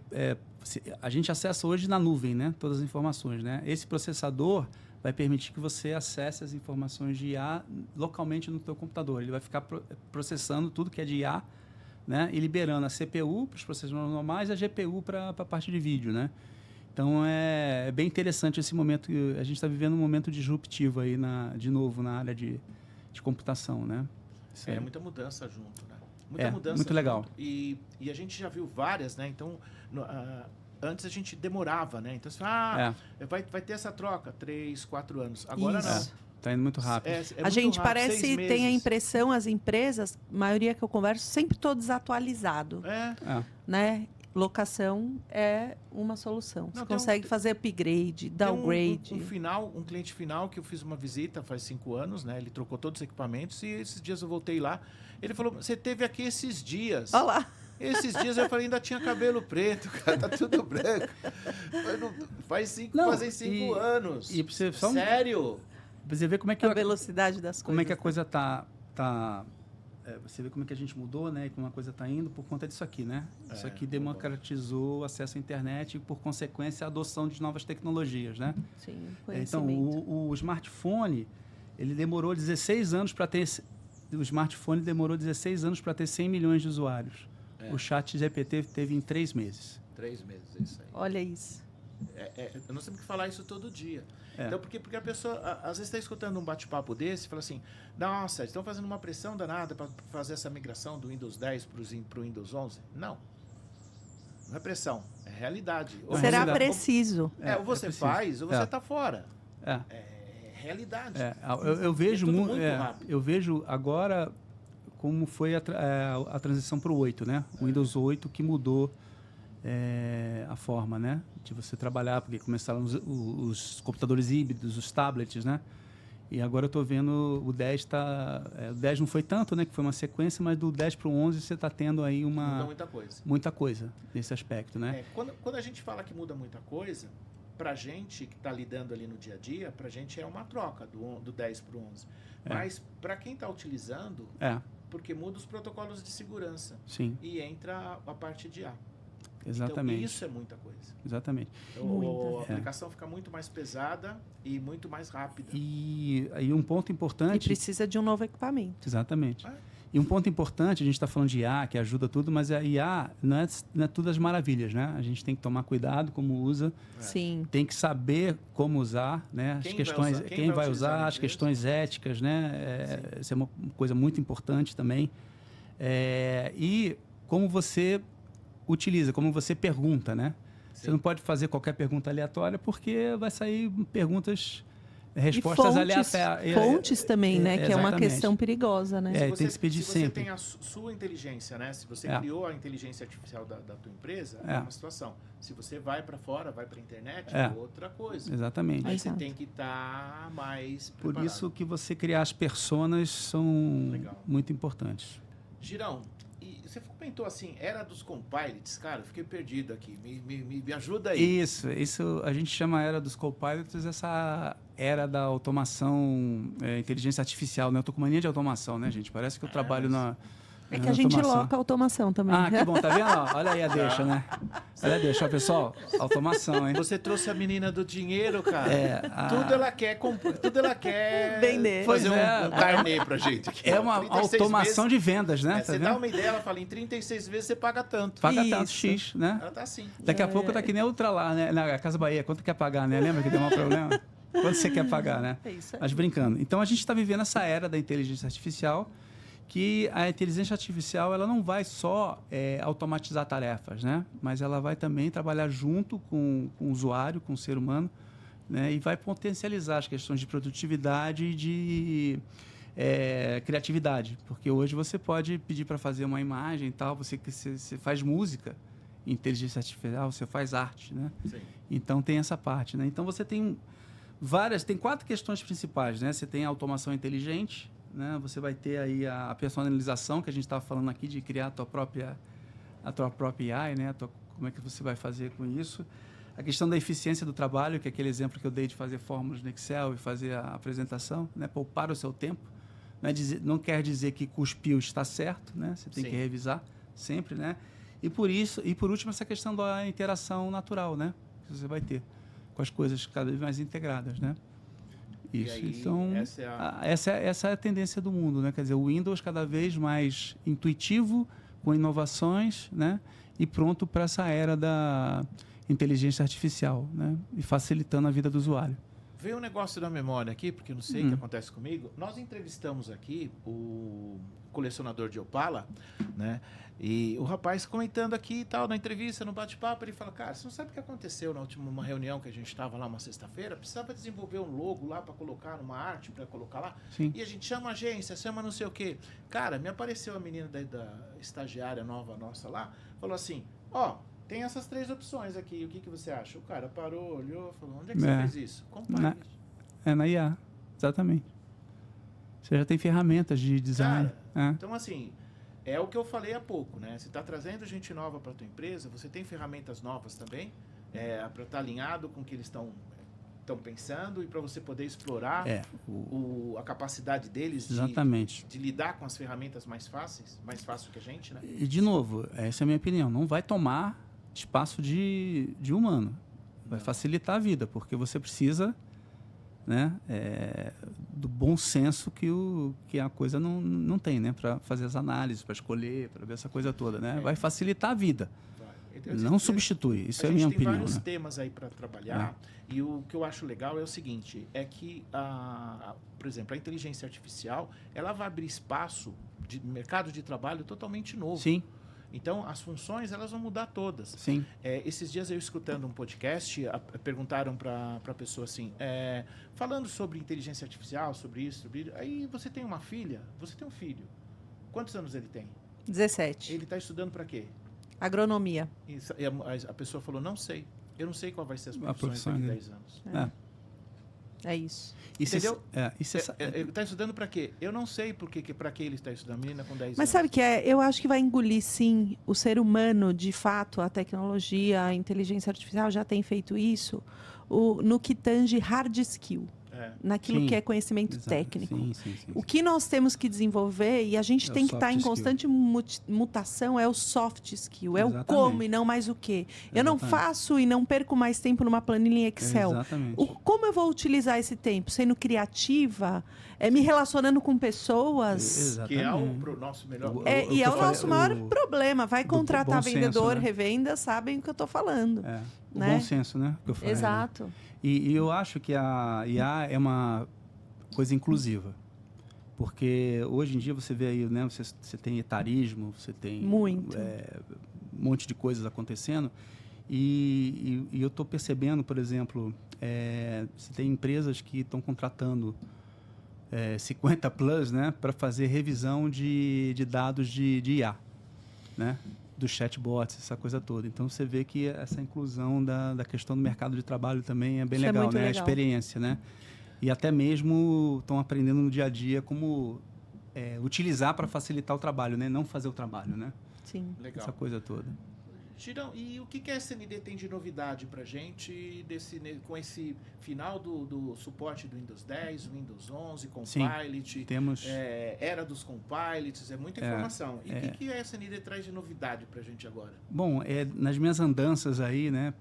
a gente acessa hoje na nuvem, né? Todas as informações, né? Esse processador vai permitir que você acesse as informações de IA localmente no teu computador. Ele vai ficar processando tudo que é de IA, né? E liberando a CPU para os processadores normais e a GPU para a parte de vídeo, né? Então, é bem interessante esse momento. A gente está vivendo um momento disruptivo aí, de novo, na área de computação, né? Muita mudança junto, né? Muita mudança muito legal. E a gente já viu várias, né? Então, antes a gente demorava, né? Então, vai ter essa troca, 3, 4 anos. Agora não. Está indo muito rápido. A gente parece tem a impressão, as empresas, a maioria que eu converso, sempre todo desatualizado. Né? Locação é uma solução. Você consegue fazer upgrade, downgrade. Um cliente final que eu fiz uma visita faz 5 anos, né? Ele trocou todos os equipamentos e esses dias eu voltei lá. Ele falou, você teve aqui esses dias. Olha lá. Esses dias eu falei, ainda tinha cabelo preto, cara, tá tudo branco. Fazem 5 anos. E você Sério? Você vê como é que a velocidade das coisas. Como é que a coisa tá você vê como é que a gente mudou, né? E como a coisa está indo por conta disso aqui, né? Isso aqui democratizou o acesso à internet e, por consequência, a adoção de novas tecnologias, né? Sim, então, o smartphone, ele demorou 16 anos para ter... O smartphone demorou 16 anos para ter 100 milhões de usuários. O chat GPT teve em 3 meses. 3 meses, é isso aí. Olha isso. Nós temos que falar isso todo dia. Então, porque a pessoa, às vezes, está escutando um bate-papo desse e fala assim, nossa, estão fazendo uma pressão danada para fazer essa migração do Windows 10 para o Windows 11. Não é pressão, é realidade. Será preciso. Ou você faz, ou você está fora. É realidade. Eu vejo muito rápido. Eu vejo agora como foi a transição para o 8, né? O Windows 8 que mudou a forma, né, de você trabalhar, porque começaram os computadores híbridos, os tablets, né? E agora eu estou vendo o 10 o 10 não foi tanto, né, que foi uma sequência, mas do 10 para o 11 você está tendo aí muda muita coisa. Muita coisa nesse aspecto, né? Quando a gente fala que muda muita coisa, para a gente que está lidando ali no dia a dia, para a gente é uma troca do 10 para o 11. Mas para quem está utilizando, porque muda os protocolos de segurança. Sim. E entra a parte de IA. Exatamente. Então, isso é muita coisa. Exatamente. Então, a aplicação fica muito mais pesada e muito mais rápida. E um ponto importante... E precisa de um novo equipamento. Exatamente. E um ponto importante, a gente está falando de IA, que ajuda tudo, mas a IA não é tudo as maravilhas, né? A gente tem que tomar cuidado como usa. Sim. Tem que saber como usar, né? Quem vai usar, as questões éticas, né? Isso é uma coisa muito importante também. E como você utiliza, como você pergunta, né? Sim. Você não pode fazer qualquer pergunta aleatória porque vai sair respostas aleatórias. Fontes também, né? Que é uma questão perigosa, né? Tem que se pedir sempre. Se você tem a sua inteligência, né? Se você criou a inteligência artificial da tua empresa, é uma situação. Se você vai para fora, vai para a internet, é outra coisa. Exatamente. Aí você tem que estar mais preparado. Por isso que você criar as personas são muito importantes. Girão, e você comentou assim, era dos copilots, cara, eu fiquei perdido aqui, me ajuda aí. Isso a gente chama era dos copilots, essa era da automação, inteligência artificial, né? Eu tô com mania de automação, né, gente? Parece que eu trabalho na... É que a gente loca a automação também. Ah, que bom, tá vendo? Olha aí a deixa, né? Olha a deixa, pessoal. Automação, hein? Você trouxe a menina do dinheiro, cara. Tudo ela quer vender. Fazer um carnê pra gente. Aqui, é uma automação de vendas, né? Você dá uma ideia, ela fala, em 36 vezes você paga tanto. Paga tanto, X, né? Ela tá assim. Daqui a pouco tá que nem a outra lá, né? Na Casa Bahia, quanto quer pagar, né? Lembra que deu um problema? Quanto você quer pagar, né? É isso aí. Mas brincando. Então, a gente está vivendo essa era da inteligência artificial, que a inteligência artificial ela não vai só automatizar tarefas, né? Mas ela vai também trabalhar junto com o usuário, com o ser humano, né? E vai potencializar as questões de produtividade e de criatividade. Porque hoje você pode pedir para fazer uma imagem e tal, você faz música em inteligência artificial, você faz arte, né? Sim. Então tem essa parte, né? Então você tem tem 4 questões principais, né? Você tem a automação inteligente, né? Você vai ter aí a personalização, que a gente estava falando aqui, de criar a tua própria AI, né? Como é que você vai fazer com isso? A questão da eficiência do trabalho, que é aquele exemplo que eu dei de fazer fórmulas no Excel e fazer a apresentação, né? Poupar o seu tempo. Não quer dizer que cuspiu está certo, né? Você tem que revisar sempre, né? E por último, essa questão da interação natural, né? Que você vai ter com as coisas cada vez mais integradas, né? Isso. Aí, então, essa é a tendência do mundo, né? Quer dizer, o Windows cada vez mais intuitivo, com inovações, né? E pronto para essa era da inteligência artificial, né? E facilitando a vida do usuário. Veio um negócio da memória aqui, porque eu não sei o que acontece comigo. Nós entrevistamos aqui o colecionador de Opala, né? E o rapaz comentando aqui e tal, na entrevista, no bate-papo, ele fala, cara, você não sabe o que aconteceu na última reunião que a gente estava lá uma sexta-feira? Precisava desenvolver um logo lá para colocar numa arte, para colocar lá. Sim. E a gente chama a agência, chama não sei o quê. Cara, me apareceu a menina da estagiária nova nossa lá, falou assim, tem essas 3 opções aqui, o que você acha? O cara parou, olhou, falou, onde é que você fez isso? Compare. Na IA, exatamente. Você já tem ferramentas de design. Cara, então, assim, é o que eu falei há pouco, né? Você está trazendo gente nova para a tua empresa, você tem ferramentas novas também, para estar alinhado com o que eles estão pensando e para você poder explorar a capacidade deles de lidar com as ferramentas mais fácil que a gente, né? E, de novo, essa é a minha opinião, não vai tomar espaço de humano, vai facilitar a vida, porque você precisa, né, do bom senso que a coisa não tem, né, para fazer as análises, para escolher, para ver essa coisa toda, né? Vai facilitar a vida. Não substitui, isso é a minha opinião. A gente tem vários né? temas aí para trabalhar e o que eu acho legal é o seguinte, é que, por exemplo, a inteligência artificial, ela vai abrir espaço de mercado de trabalho totalmente novo. Sim. Então, as funções, elas vão mudar todas. Sim. Esses dias eu escutando um podcast, perguntaram para a pessoa assim, falando sobre inteligência artificial, sobre isso, aí você tem uma filha, você tem um filho. Quantos anos ele tem? 17. Ele está estudando para quê? Agronomia. E a pessoa falou, não sei. Eu não sei qual vai ser as profissões daqui a 10 anos. É isso. Entendeu? Ele está estudando para quê? Eu não sei para que ele está estudando, menina com 10 anos. Mas sabe o que é? Eu acho que vai engolir, sim, o ser humano, de fato, a tecnologia, a inteligência artificial já tem feito isso, no que tange hard skill. naquilo Sim, que é conhecimento exato. técnico. Sim. O que nós temos que desenvolver, e a gente É tem o que estar em soft constante mutação, é o soft skill, é o Exatamente. como e não mais o que. Eu não Exatamente. faço e não perco mais tempo numa planilha em Excel. Exatamente. Como eu vou utilizar esse tempo? Sendo criativa, me relacionando com pessoas. Exatamente. Que é o nosso melhor. E é o nosso maior problema. Vai contratar bom senso, vendedor, né? revenda, sabem o que eu estou falando. O né? bom senso, né? Que eu falei, Exato. Né? E eu acho que a IA é uma coisa inclusiva. Porque hoje em dia você vê aí, né? Você tem etarismo, você tem Muito. Um monte de coisas acontecendo. E eu estou percebendo, por exemplo, você tem empresas que estão contratando 50 plus, né, para fazer revisão de dados de IA, né, dos chatbots, essa coisa toda. Então você vê que essa inclusão da questão do mercado de trabalho também é bem Isso legal, muito né, legal. a experiência, né, e até mesmo estão aprendendo no dia a dia como utilizar para facilitar o trabalho, né, não fazer o trabalho, né, Sim. Legal. essa coisa toda. Girão, e o que a SND tem de novidade para a gente com esse final do suporte do Windows 10, Windows 11, Copilot, Temos... era dos Copilots, é muita informação. E o que a SND traz de novidade para a gente agora? Bom, nas minhas andanças aí, né,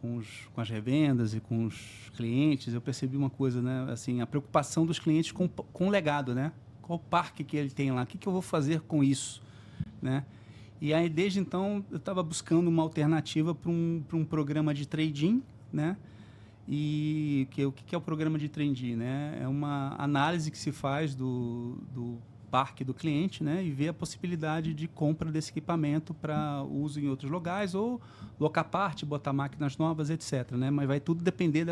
com as revendas e com os clientes, eu percebi uma coisa, né, assim, a preocupação dos clientes com o legado, né? Qual o parque que ele tem lá? O que eu vou fazer com isso, né? E aí, desde então, eu estava buscando uma alternativa para um programa de trading, né? E o que é o programa de trading, né? É uma análise que se faz do parque do cliente, né? E ver a possibilidade de compra desse equipamento para uso em outros lugares ou locar parte, botar máquinas novas, etc. Né? Mas vai tudo depender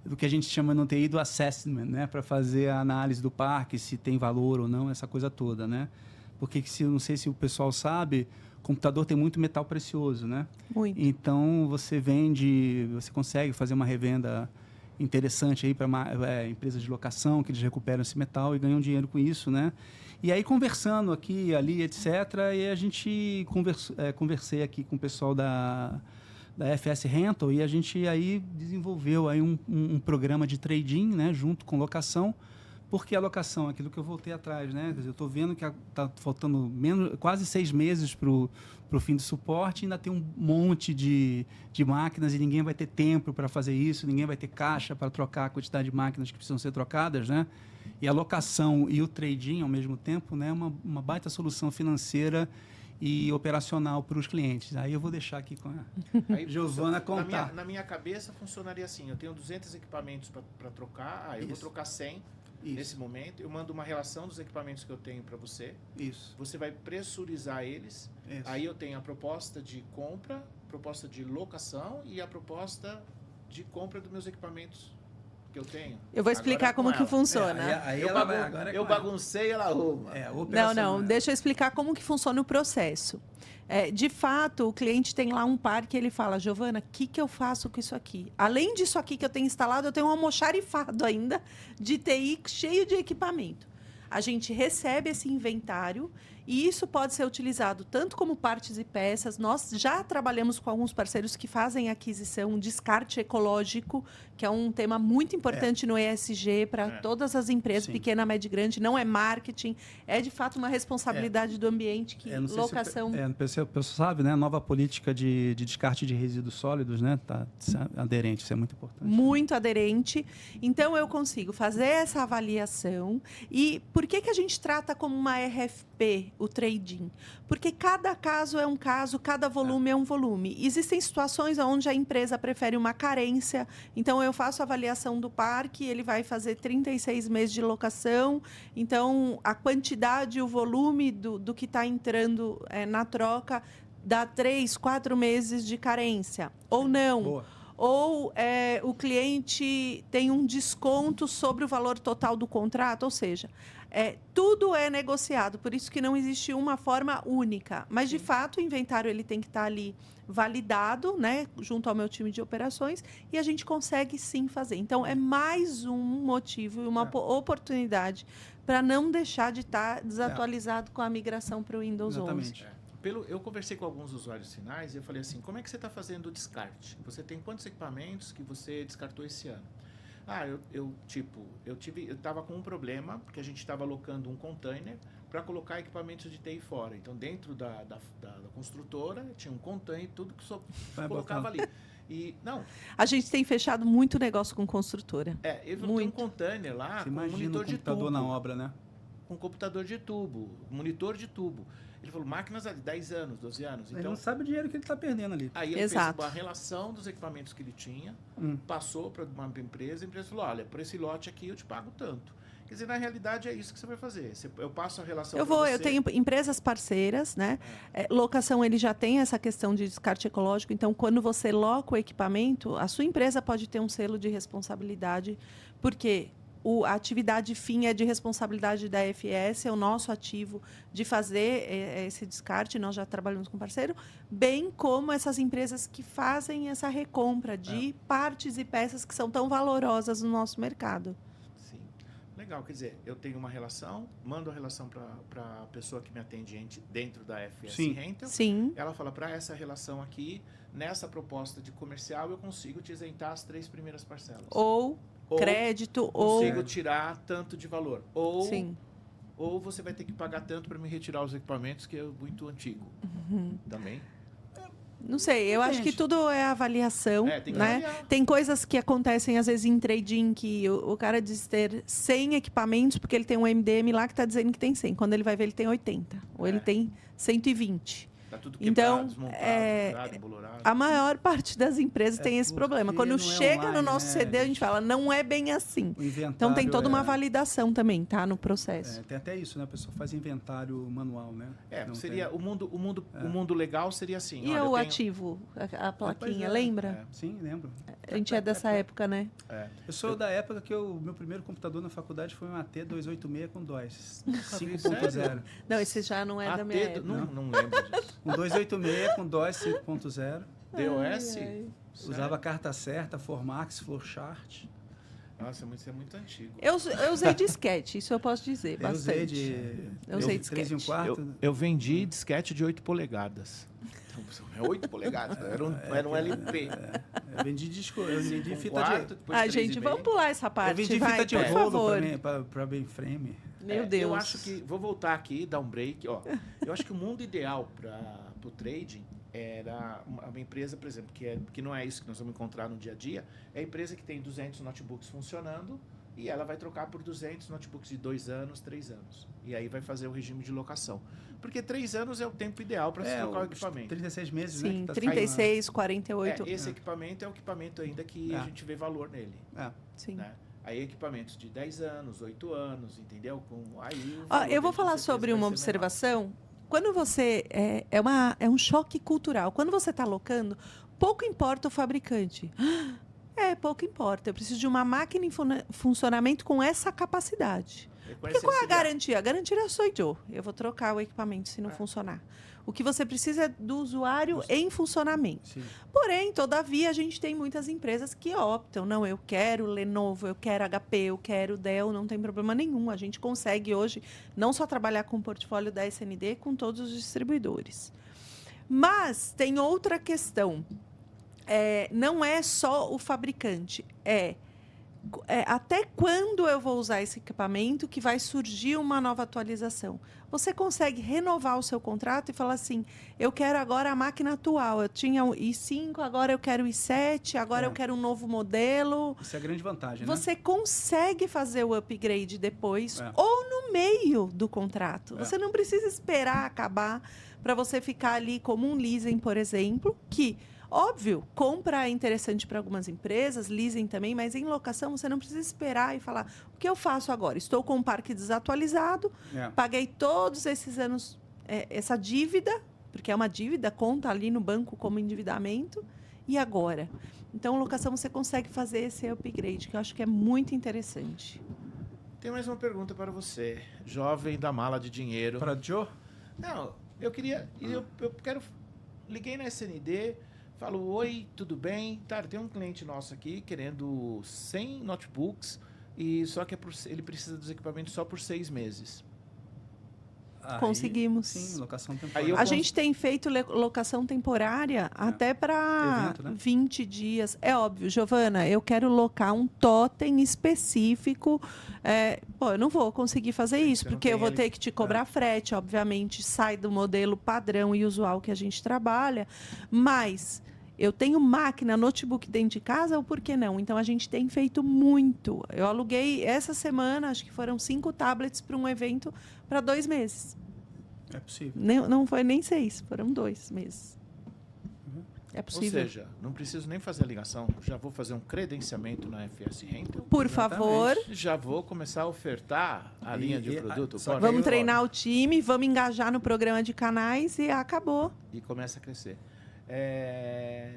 do que a gente chama no TI do assessment, né? Para fazer a análise do parque, se tem valor ou não, essa coisa toda, né? Porque não sei se o pessoal sabe, o computador tem muito metal precioso, né? Muito. Então você consegue fazer uma revenda interessante aí para empresas de locação que eles recuperam esse metal e ganham dinheiro com isso, né? E aí conversando aqui, ali, etc. E a gente conversei aqui com o pessoal da FS Rental e a gente aí desenvolveu aí um programa de trading, né? Junto com locação. Porque a locação, aquilo que eu voltei atrás, né? Quer dizer, eu estou vendo que está faltando quase 6 meses para o fim do suporte, ainda tem um monte de máquinas e ninguém vai ter tempo para fazer isso, ninguém vai ter caixa para trocar a quantidade de máquinas que precisam ser trocadas, né? E a locação e o trading, ao mesmo tempo, né? Uma baita solução financeira e operacional para os clientes. Aí eu vou deixar aqui com a Giovana contar. Na minha cabeça, funcionaria assim, eu tenho 200 equipamentos para trocar, eu vou trocar 100. Isso. Nesse momento, eu mando uma relação dos equipamentos que eu tenho para você. Isso. Você vai pressurizar eles. Isso. Aí eu tenho a proposta de compra, proposta de locação e a proposta de compra dos meus equipamentos que eu tenho. Eu vou explicar como que funciona. Eu baguncei, ela arruma. Não, deixa eu explicar como que funciona o processo. De fato, o cliente tem lá um parque e ele fala, Giovana, o que eu faço com isso aqui? Além disso aqui que eu tenho instalado, eu tenho um almoxarifado ainda de TI cheio de equipamento. A gente recebe esse inventário e isso pode ser utilizado tanto como partes e peças. Nós já trabalhamos com alguns parceiros que fazem aquisição, descarte ecológico, que é um tema muito importante no ESG para todas as empresas, Sim. pequena, média e grande. Não é marketing, é de fato uma responsabilidade do ambiente que locação... O pessoal sabe, né? A nova política de descarte de resíduos sólidos, né? Tá aderente, isso é muito importante. Muito aderente. Então, eu consigo fazer essa avaliação. E por que a gente trata como uma RFP o trading? Porque cada caso é um caso, cada volume é um volume. Existem situações onde a empresa prefere uma carência. Então, eu faço a avaliação do parque, ele vai fazer 36 meses de locação. Então, a quantidade e o volume do que está entrando na troca dá 3, 4 meses de carência. Ou não. Boa. Ou o cliente tem um desconto sobre o valor total do contrato, ou seja, tudo é negociado, por isso que não existe uma forma única. Mas, de fato, o inventário ele tem que estar ali validado, né, junto ao meu time de operações, e a gente consegue sim fazer. Então, é mais um motivo e uma oportunidade para não deixar de estar desatualizado com a migração para o Windows 11. Exatamente. Eu conversei com alguns usuários finais e eu falei assim, como é que você está fazendo o descarte? Você tem quantos equipamentos que você descartou esse ano? Eu estava com um problema, porque a gente estava alocando um container para colocar equipamentos de TI fora. Então, dentro da construtora, tinha um container, tudo que colocava ali. E, não. A gente tem fechado muito negócio com construtora. Eu tenho um container lá. Você com imagina monitor um de computador tubo. na obra, né? Com computador de tubo, monitor de tubo. Ele falou, máquinas há 10 anos, 12 anos. Ele Então, não sabe o dinheiro que ele está perdendo ali. aí ele Exato. fez uma relação dos equipamentos que ele tinha, passou para uma empresa, a empresa falou, olha, por esse lote aqui eu te pago tanto. Quer dizer, na realidade é isso que você vai fazer. Eu passo a relação Eu pra você. tenho empresas parceiras, né? Locação, ele já tem essa questão de descarte ecológico. Então, quando você loca o equipamento, a sua empresa pode ter um selo de responsabilidade, porque a atividade fim é de responsabilidade da FS, é o nosso ativo de fazer esse descarte, nós já trabalhamos com parceiro, bem como essas empresas que fazem essa recompra de partes e peças que são tão valorosas no nosso mercado. Sim. Legal, quer dizer, eu tenho uma relação, mando a relação para a pessoa que me atende dentro da FS Rental. Sim. Ela fala, para essa relação aqui, nessa proposta de comercial, eu consigo te isentar as 3 primeiras parcelas. Ou crédito, consigo tirar tanto de valor. Sim. Ou você vai ter que pagar tanto para me retirar os equipamentos, que é muito antigo. Também. Não sei, eu acho que tudo é avaliação, tem que né? avaliar. Tem coisas que acontecem, às vezes, em trading, que o cara diz ter 100 equipamentos, porque ele tem um MDM lá que está dizendo que tem 100. Quando ele vai ver, ele tem 80. Ou ele tem 120. Tá tudo quebrado, Então, desmontado, embolorado. a maior parte das empresas tem esse problema. Quando chega online, no nosso né? CD, a gente fala, não é bem assim. O inventário Então, tem toda uma validação também, tá? No processo. Tem até isso, né? A pessoa faz inventário manual, né? Não Seria tem. o mundo legal seria assim. E olha, o ativo, a plaquinha, lembra? Sim, lembro. A gente é dessa época, né? Eu sou da época que o meu primeiro computador na faculdade foi um AT286 com DOS. Sério? 5.0. Não, esse já não é da minha época. Não lembro disso. Um 286 com DOS 5.0. DOS? Usava carta certa, Formax, Flowchart. Nossa, isso é muito antigo. Eu usei disquete, isso eu posso dizer, Eu usei bastante. Eu usei disquete. 3 e 1 quarto. Eu vendi disquete de 8 polegadas. Então, 8 polegadas, era um LP. Eu vendi disco, eu vendi fita quarto, de... depois 3,5. Gente, vamos pular essa parte, Eu vendi vai, fita de por rolo favor. para mainframe. Meu Deus. Eu acho que... Vou voltar aqui, dar um break. Ó, eu acho que o mundo ideal para o trading era uma empresa, por exemplo, que não é isso que nós vamos encontrar no dia a dia, é a empresa que tem 200 notebooks funcionando e ela vai trocar por 200 notebooks de 2 anos, 3 anos. E aí vai fazer o regime de locação. Porque 3 anos é o tempo ideal para se trocar o equipamento. 36 meses, Sim, né? 36, 48. Esse equipamento é o equipamento ainda que a gente vê valor nele. Sim. Né? Aí equipamentos de 10 anos, 8 anos, entendeu? Eu vou falar sobre uma observação. Quando você... É um choque cultural. Quando você está locando, pouco importa o fabricante. Pouco importa. Eu preciso de uma máquina em funcionamento com essa capacidade. Porque qual é a garantia? A garantia sou eu. Eu vou trocar o equipamento se não funcionar. O que você precisa é do usuário em funcionamento. Sim. Porém, todavia, a gente tem muitas empresas que optam. Não, eu quero Lenovo, eu quero HP, eu quero Dell, não tem problema nenhum. A gente consegue hoje não só trabalhar com o portfólio da SND, com todos os distribuidores. Mas tem outra questão. Não é só o fabricante, até quando eu vou usar esse equipamento que vai surgir uma nova atualização. Você consegue renovar o seu contrato e falar assim, eu quero agora a máquina atual, eu tinha o i5, agora eu quero o i7, agora eu quero um novo modelo. Isso é a grande vantagem, né? Você consegue fazer o upgrade depois ou no meio do contrato. Você não precisa esperar acabar para você ficar ali como um leasing, por exemplo, que... Óbvio, compra é interessante para algumas empresas, leasing também, mas em locação você não precisa esperar e falar, o que eu faço agora? Estou com um parque desatualizado, paguei todos esses anos essa dívida, porque é uma dívida, conta ali no banco como endividamento, e agora? Então, locação você consegue fazer esse upgrade, que eu acho que é muito interessante. Tem mais uma pergunta para você, jovem da mala de dinheiro. Para Joe? Não, eu queria... Eu quero... Liguei na SND... Falo, oi, tudo bem? Tá, tem um cliente nosso aqui querendo 100 notebooks, só que ele precisa dos equipamentos só por 6 meses. Conseguimos. Sim, locação Aí temporária. eu A gente tem feito locação temporária até para Evento, né? 20 dias. É óbvio, Giovana, eu quero locar um totem específico. Eu não vou conseguir fazer isso, você não porque eu tem vou ele. ter que te cobrar frete, obviamente, sai do modelo padrão e usual que a gente trabalha, mas eu tenho máquina, notebook dentro de casa, ou por que não? Então, a gente tem feito muito. Eu aluguei essa semana, acho que foram 5 tablets para um evento para 2 meses. É possível. Não foi nem 6, foram 2 meses. É Ou possível. seja, não preciso nem fazer a ligação, já vou fazer um credenciamento na FS Rental, Por Exatamente. favor, já vou começar a ofertar a linha de produto. só que pode vamos ir treinar fora. o time, vamos engajar no programa de canais e acabou. E começa a crescer.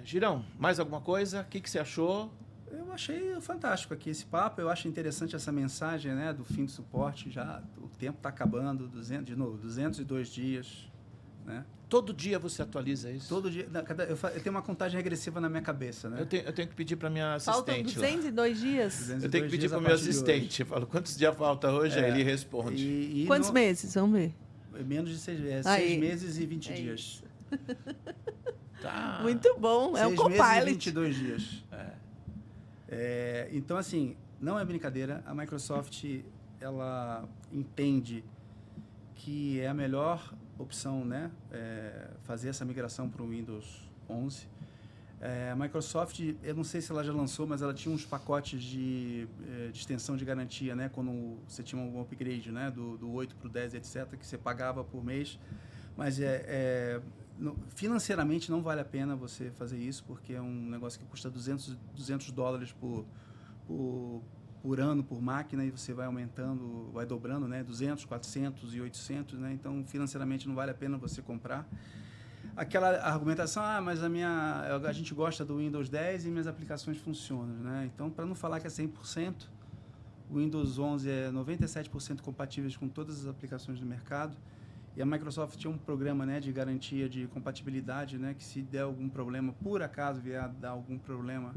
Girão, mais alguma coisa? O que você achou? Eu achei fantástico aqui esse papo. Eu acho interessante essa mensagem, né, do fim do suporte. Já o tempo está acabando, 202 dias, né? Todo dia você atualiza isso? Todo dia, eu tenho uma contagem regressiva na minha cabeça, né? Eu tenho que pedir para minha Faltam assistente. lá. 202 dias? 202 Eu tenho que pedir dias para a o meu partir de assistente. Eu falo, quantos dias falta hoje? Aí ele responde. E Quantos meses? Vamos ver. Menos de 6 meses. Aí. 6 meses e 20 É dias. Tá. Muito bom, é um 6 meses e Copilot. 22 dias. Então, assim, não é brincadeira. A Microsoft, ela entende que é a melhor opção, né? Fazer essa migração para o Windows 11. A Microsoft, eu não sei se ela já lançou, mas ela tinha uns pacotes de extensão de garantia, né? Quando você tinha um upgrade, né? Do 8 para o 10, etc., que você pagava por mês. Mas financeiramente não vale a pena você fazer isso, porque é um negócio que custa $200 por ano, por máquina, e você vai aumentando, vai dobrando, né? 200, 400 e 800, né? Então, financeiramente não vale a pena você comprar. Aquela argumentação, mas a gente gosta do Windows 10 e minhas aplicações funcionam, né? Então, para não falar que é 100%, o Windows 11 é 97% compatíveis com todas as aplicações do mercado. E a Microsoft tinha um programa, né, de garantia de compatibilidade, né, que se der algum problema, por acaso vier dar algum problema,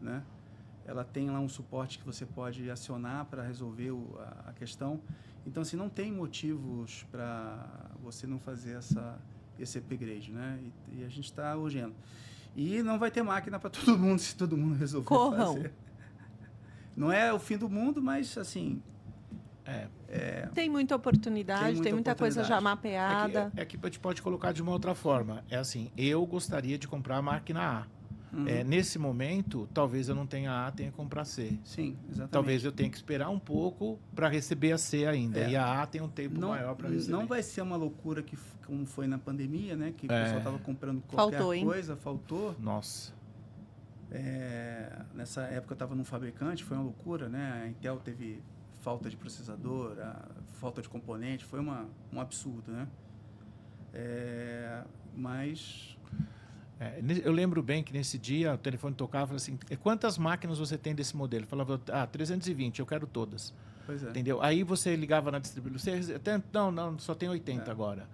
né, ela tem lá um suporte que você pode acionar para resolver a questão. Então, assim, não tem motivos para você não fazer esse upgrade, né? E a gente está urgendo. E não vai ter máquina para todo mundo se todo mundo resolver fazer. Não é o fim do mundo, mas, assim... Tem muita oportunidade, tem muita coisa já mapeada. É que a gente pode colocar de uma outra forma. É assim, eu gostaria de comprar a máquina A. Nesse momento, talvez eu não tenha A, tenha que comprar C. Sim, exatamente. Talvez eu tenha que esperar um pouco para receber a C ainda. E a A tem um tempo maior para receber. Não vai ser uma loucura como foi na pandemia, né? Que o pessoal estava comprando qualquer coisa, faltou. Nossa. Nessa época eu estava num fabricante, foi uma loucura, né? A Intel teve falta de processador, falta de componente, foi um absurdo, né? Mas... eu lembro bem que nesse dia o telefone tocava e falava assim, quantas máquinas você tem desse modelo? Eu falava, 320, eu quero todas. Pois é. Entendeu? Aí você ligava na distribuidora, não, só tem 80 agora.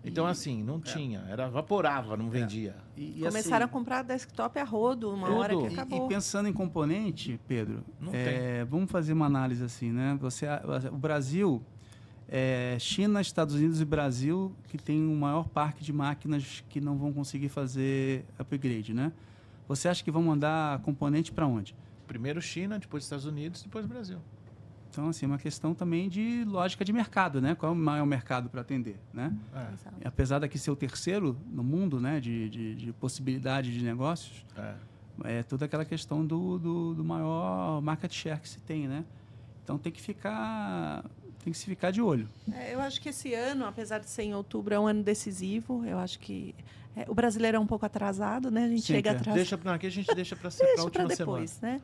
Então, assim, não tinha, evaporava, não vendia. E começaram assim, a comprar desktop a rodo, uma hora que acabou. E pensando em componente, Pedro, vamos fazer uma análise assim, né? O Brasil, China, Estados Unidos e Brasil, que tem o maior parque de máquinas que não vão conseguir fazer upgrade, né? Você acha que vão mandar componente para onde? Primeiro China, depois Estados Unidos, depois Brasil. Então, assim, é uma questão também de lógica de mercado, né? Qual é o maior mercado para atender, né? Apesar daqui ser o terceiro no mundo, né? De possibilidade de negócios, é toda aquela questão do maior market share que se tem, né? Então, tem que se ficar de olho. Eu acho que esse ano, apesar de ser em outubro, é um ano decisivo. Eu acho que o brasileiro é um pouco atrasado, né? A gente chega atrasado. Aqui a gente deixa para ser para a última depois, semana. Né?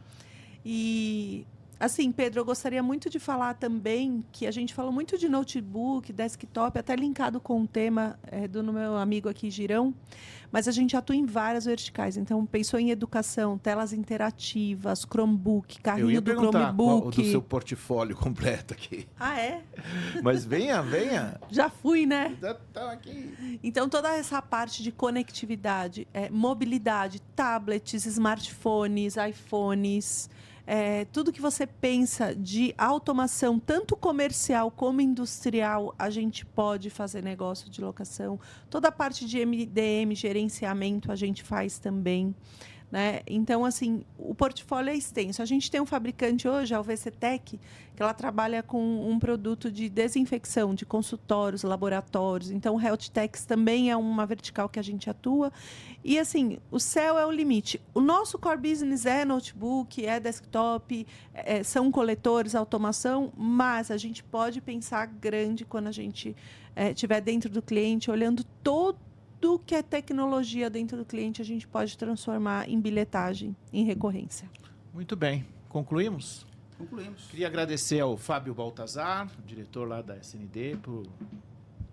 E... Assim, Pedro, eu gostaria muito de falar também que a gente falou muito de notebook, desktop, até linkado com o tema do meu amigo aqui, Girão, mas a gente atua em várias verticais. Então, pensou em educação, telas interativas, Chromebook, carrinho do Chromebook. Do seu portfólio completo aqui. Ah, é? Mas venha. Já fui, né? Já tá aqui. Então, toda essa parte de conectividade, mobilidade, tablets, smartphones, iPhones... tudo que você pensa de automação, tanto comercial como industrial, a gente pode fazer negócio de locação. Toda a parte de MDM, gerenciamento, a gente faz também. Né? Então, assim, o portfólio é extenso. A gente tem um fabricante hoje, a UVC-Tec, que ela trabalha com um produto de desinfecção de consultórios, laboratórios. Então, o Health Techs também é uma vertical que a gente atua. E, assim, o céu é o limite. O nosso core business é notebook, é desktop, são coletores, automação, mas a gente pode pensar grande quando a gente estiver dentro do cliente, olhando todo que é tecnologia dentro do cliente, a gente pode transformar em bilhetagem, em recorrência. Muito bem. Concluímos? Concluímos. Queria agradecer ao Fábio Baltazar, diretor lá da SND, por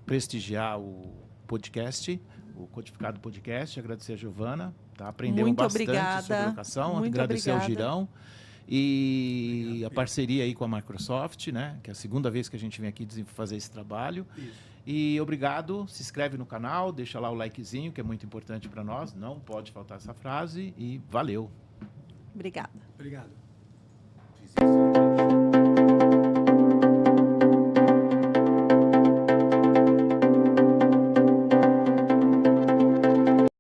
prestigiar o podcast, o Codificado Podcast. Agradecer a Giovana. Tá? Aprendemos Muito bastante obrigada. sobre locação. Muito agradecer obrigada. ao Girão. E a parceria aí com a Microsoft, né? Que é a segunda vez que a gente vem aqui fazer esse trabalho. Isso. E obrigado, se inscreve no canal, deixa lá o likezinho, que é muito importante para nós. Não pode faltar essa frase. E valeu. Obrigada. Obrigado.